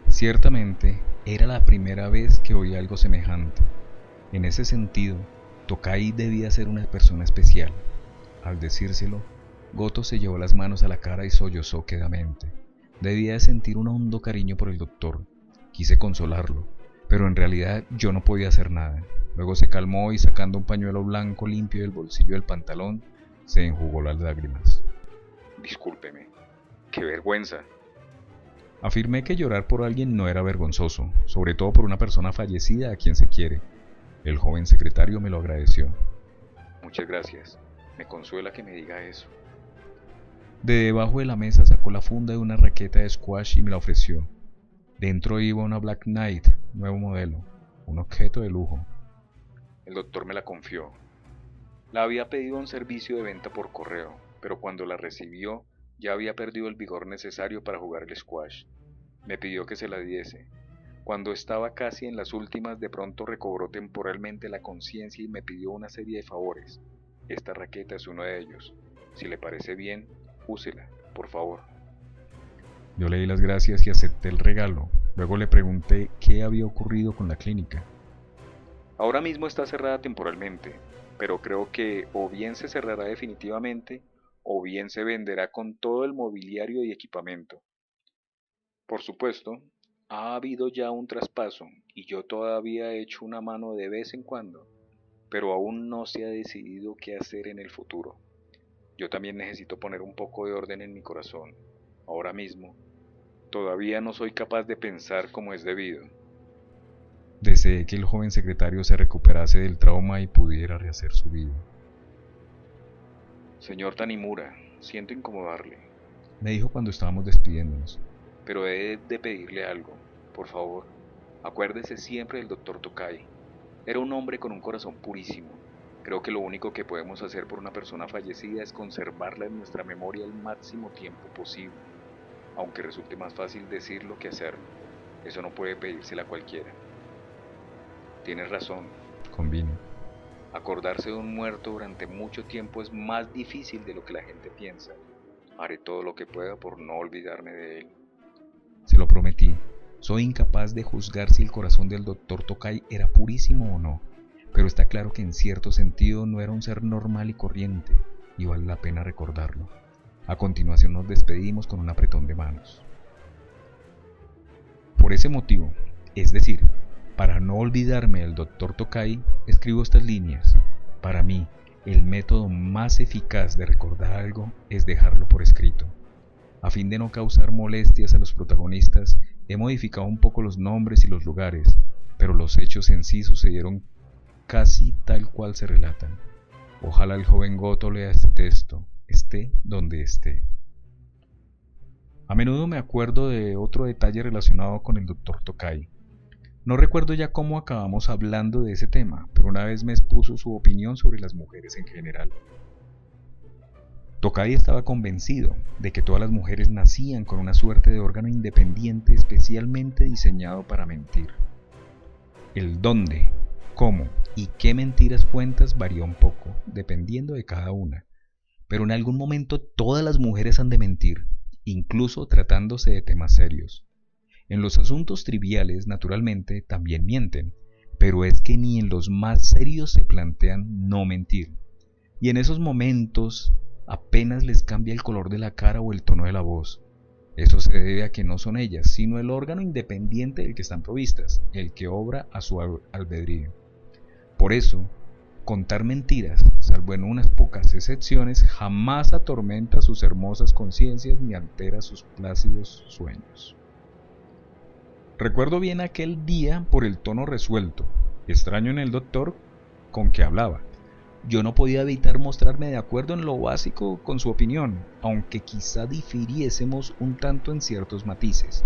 Ciertamente, era la primera vez que oía algo semejante. En ese sentido, Tokai debía ser una persona especial. Al decírselo, Goto se llevó las manos a la cara y sollozó quedamente. Debía de sentir un hondo cariño por el doctor. Quise consolarlo, pero en realidad yo no podía hacer nada. Luego se calmó y sacando un pañuelo blanco limpio del bolsillo del pantalón, se enjugó las lágrimas. Discúlpeme, qué vergüenza. Afirmé que llorar por alguien no era vergonzoso, sobre todo por una persona fallecida a quien se quiere. El joven secretario me lo agradeció. Muchas gracias, me consuela que me diga eso. De debajo de la mesa sacó la funda de una raqueta de squash y me la ofreció. Dentro iba una Black Knight, nuevo modelo, un objeto de lujo. El doctor me la confió. La había pedido a un servicio de venta por correo, pero cuando la recibió ya había perdido el vigor necesario para jugar el squash. Me pidió que se la diese. Cuando estaba casi en las últimas, de pronto recobró temporalmente la conciencia y me pidió una serie de favores. Esta raqueta es uno de ellos. Si le parece bien, úsela, por favor. Yo le di las gracias y acepté el regalo. Luego le pregunté qué había ocurrido con la clínica. Ahora mismo está cerrada temporalmente, pero creo que o bien se cerrará definitivamente o bien se venderá con todo el mobiliario y equipamiento. Por supuesto, ha habido ya un traspaso y yo todavía he hecho una mano de vez en cuando, pero aún no se ha decidido qué hacer en el futuro. Yo también necesito poner un poco de orden en mi corazón. Ahora mismo, todavía no soy capaz de pensar como es debido. Deseé que el joven secretario se recuperase del trauma y pudiera rehacer su vida. Señor Tanimura, siento incomodarle, Me dijo cuando estábamos despidiéndonos. pero he de pedirle algo. Por favor, acuérdese siempre del doctor Tokai. Era un hombre con un corazón purísimo. Creo que lo único que podemos hacer por una persona fallecida es conservarla en nuestra memoria el máximo tiempo posible, aunque resulte más fácil decirlo que hacerlo. Eso no puede pedírsela a cualquiera. Tienes razón, Convino. acordarse de un muerto durante mucho tiempo es más difícil de lo que la gente piensa. Haré todo lo que pueda por no olvidarme de él. Se lo prometí. Soy incapaz de juzgar si el corazón del doctor Tokai era purísimo o no, pero está claro que en cierto sentido no era un ser normal y corriente, y vale la pena recordarlo. A continuación nos despedimos con un apretón de manos. Por ese motivo, es decir, para no olvidarme del doctor Tokai, escribo estas líneas. Para mí, el método más eficaz de recordar algo es dejarlo por escrito. A fin de no causar molestias a los protagonistas, he modificado un poco los nombres y los lugares, pero los hechos en sí sucedieron casi tal cual se relatan. Ojalá el joven Goto lea este texto, esté donde esté. A menudo me acuerdo de otro detalle relacionado con el doctor Tokai. No recuerdo ya cómo acabamos hablando de ese tema, pero una vez me expuso su opinión sobre las mujeres en general. Tokai estaba convencido de que todas las mujeres nacían con una suerte de órgano independiente especialmente diseñado para mentir. El dónde, cómo y qué mentiras cuentas varía un poco, dependiendo de cada una, pero en algún momento todas las mujeres han de mentir, incluso tratándose de temas serios. En los asuntos triviales, naturalmente, también mienten, pero es que ni en los más serios se plantean no mentir. Y en esos momentos apenas les cambia el color de la cara o el tono de la voz. Eso se debe a que no son ellas, sino el órgano independiente del que están provistas, el que obra a su albedrío. Por eso, contar mentiras, salvo en unas pocas excepciones, jamás atormenta sus hermosas conciencias ni altera sus plácidos sueños. Recuerdo bien aquel día por el tono resuelto, extraño en el doctor con que hablaba. Yo no podía evitar mostrarme de acuerdo en lo básico con su opinión, aunque quizá difiriésemos un tanto en ciertos matices.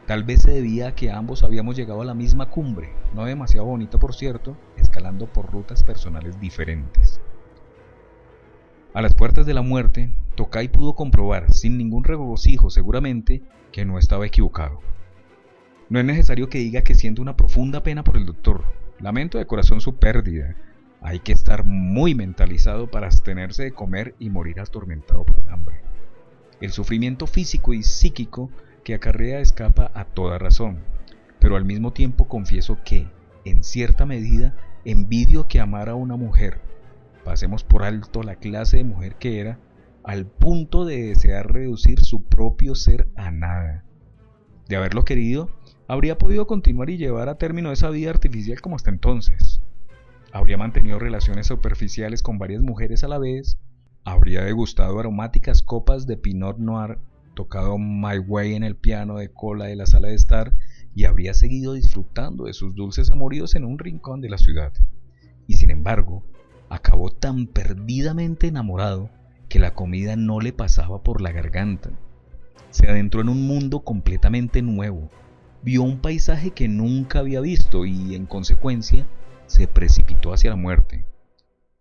Tal vez se debía a que ambos habíamos llegado a la misma cumbre, no demasiado bonita por cierto, escalando por rutas personales diferentes. A las puertas de la muerte, Tokai pudo comprobar, sin ningún regocijo seguramente, que no estaba equivocado. No es necesario que diga que siento una profunda pena por el doctor. Lamento de corazón su pérdida. Hay que estar muy mentalizado para abstenerse de comer y morir atormentado por el hambre. El sufrimiento físico y psíquico que acarrea escapa a toda razón, pero al mismo tiempo confieso que, en cierta medida, envidio que amara a una mujer, pasemos por alto la clase de mujer que era, al punto de desear reducir su propio ser a nada. De haberlo querido, habría podido continuar y llevar a término esa vida artificial como hasta entonces. Habría mantenido relaciones superficiales con varias mujeres a la vez, habría degustado aromáticas copas de Pinot Noir, tocado My Way en el piano de cola de la sala de estar y habría seguido disfrutando de sus dulces amoríos en un rincón de la ciudad. Y sin embargo, acabó tan perdidamente enamorado que la comida no le pasaba por la garganta. Se adentró en un mundo completamente nuevo, vio un paisaje que nunca había visto y, en consecuencia, se precipitó hacia la muerte.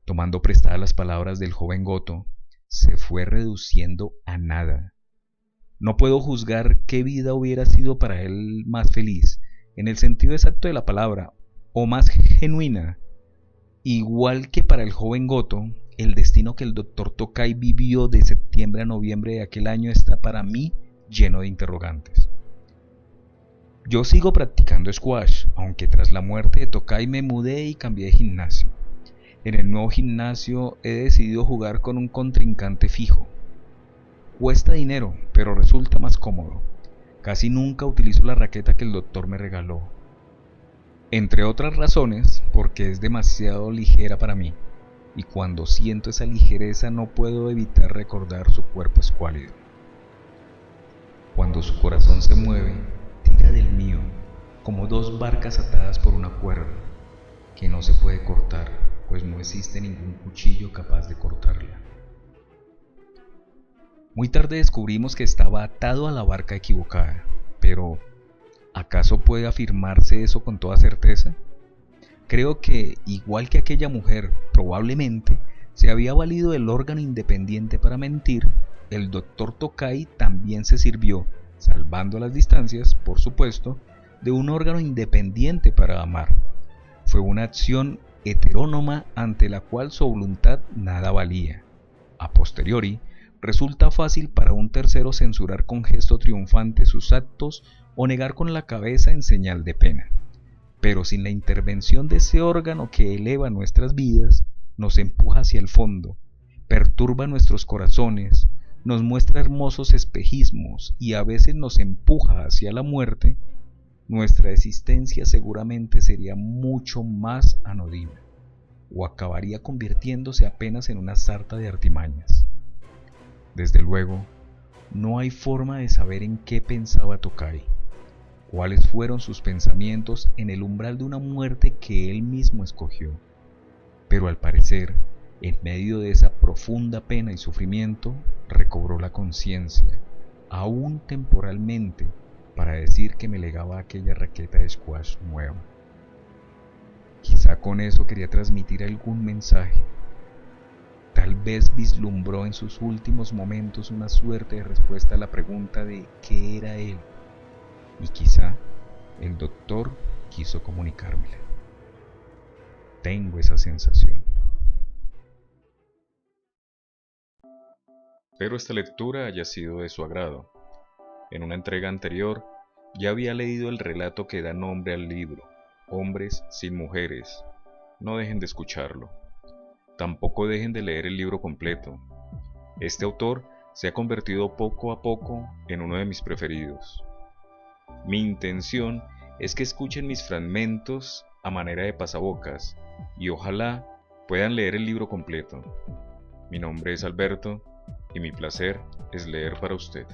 Tomando prestadas las palabras del joven Goto, se fue reduciendo a nada. No puedo juzgar qué vida hubiera sido para él más feliz, en el sentido exacto de la palabra, o más genuina. Igual que para el joven Goto, el destino que el Dr. Tokai vivió de septiembre a noviembre de aquel año está para mí lleno de interrogantes. Yo sigo practicando squash, aunque tras la muerte de Tokai me mudé y cambié de gimnasio. En el nuevo gimnasio he decidido jugar con un contrincante fijo. Cuesta dinero, pero resulta más cómodo. Casi nunca utilizo la raqueta que el doctor me regaló. Entre otras razones, porque es demasiado ligera para mí, y cuando siento esa ligereza no puedo evitar recordar su cuerpo escuálido. Cuando su corazón se mueve, tira del mío, como dos barcas atadas por una cuerda, que no se puede cortar, pues no existe ningún cuchillo capaz de cortarla. Muy tarde descubrimos que estaba atado a la barca equivocada, pero ¿acaso puede afirmarse eso con toda certeza? Creo que, igual que aquella mujer, probablemente se había valido del órgano independiente para mentir, el Dr. Tokai también se sirvió, salvando las distancias, por supuesto, de un órgano independiente para amar. Fue una acción heterónoma ante la cual su voluntad nada valía. A posteriori, resulta fácil para un tercero censurar con gesto triunfante sus actos o negar con la cabeza en señal de pena. Pero sin la intervención de ese órgano que eleva nuestras vidas, nos empuja hacia el fondo, perturba nuestros corazones, nos muestra hermosos espejismos y a veces nos empuja hacia la muerte, nuestra existencia seguramente sería mucho más anodina, o acabaría convirtiéndose apenas en una sarta de artimañas. Desde luego, no hay forma de saber en qué pensaba Tokai, cuáles fueron sus pensamientos en el umbral de una muerte que él mismo escogió. Pero al parecer, en medio de esa profunda pena y sufrimiento, recobró la conciencia, aún temporalmente, para decir que me legaba aquella raqueta de squash nueva. Quizá con eso quería transmitir algún mensaje. Tal vez vislumbró en sus últimos momentos una suerte de respuesta a la pregunta de ¿qué era él? Y quizá el doctor quiso comunicármela. Tengo esa sensación. Espero esta lectura haya sido de su agrado. En una entrega anterior ya había leído el relato que da nombre al libro, Hombres sin Mujeres. No dejen de escucharlo. Tampoco dejen de leer el libro completo. Este autor se ha convertido poco a poco en uno de mis preferidos. Mi intención es que escuchen mis fragmentos a manera de pasabocas y ojalá puedan leer el libro completo. Mi nombre es Alberto y mi placer es leer para usted.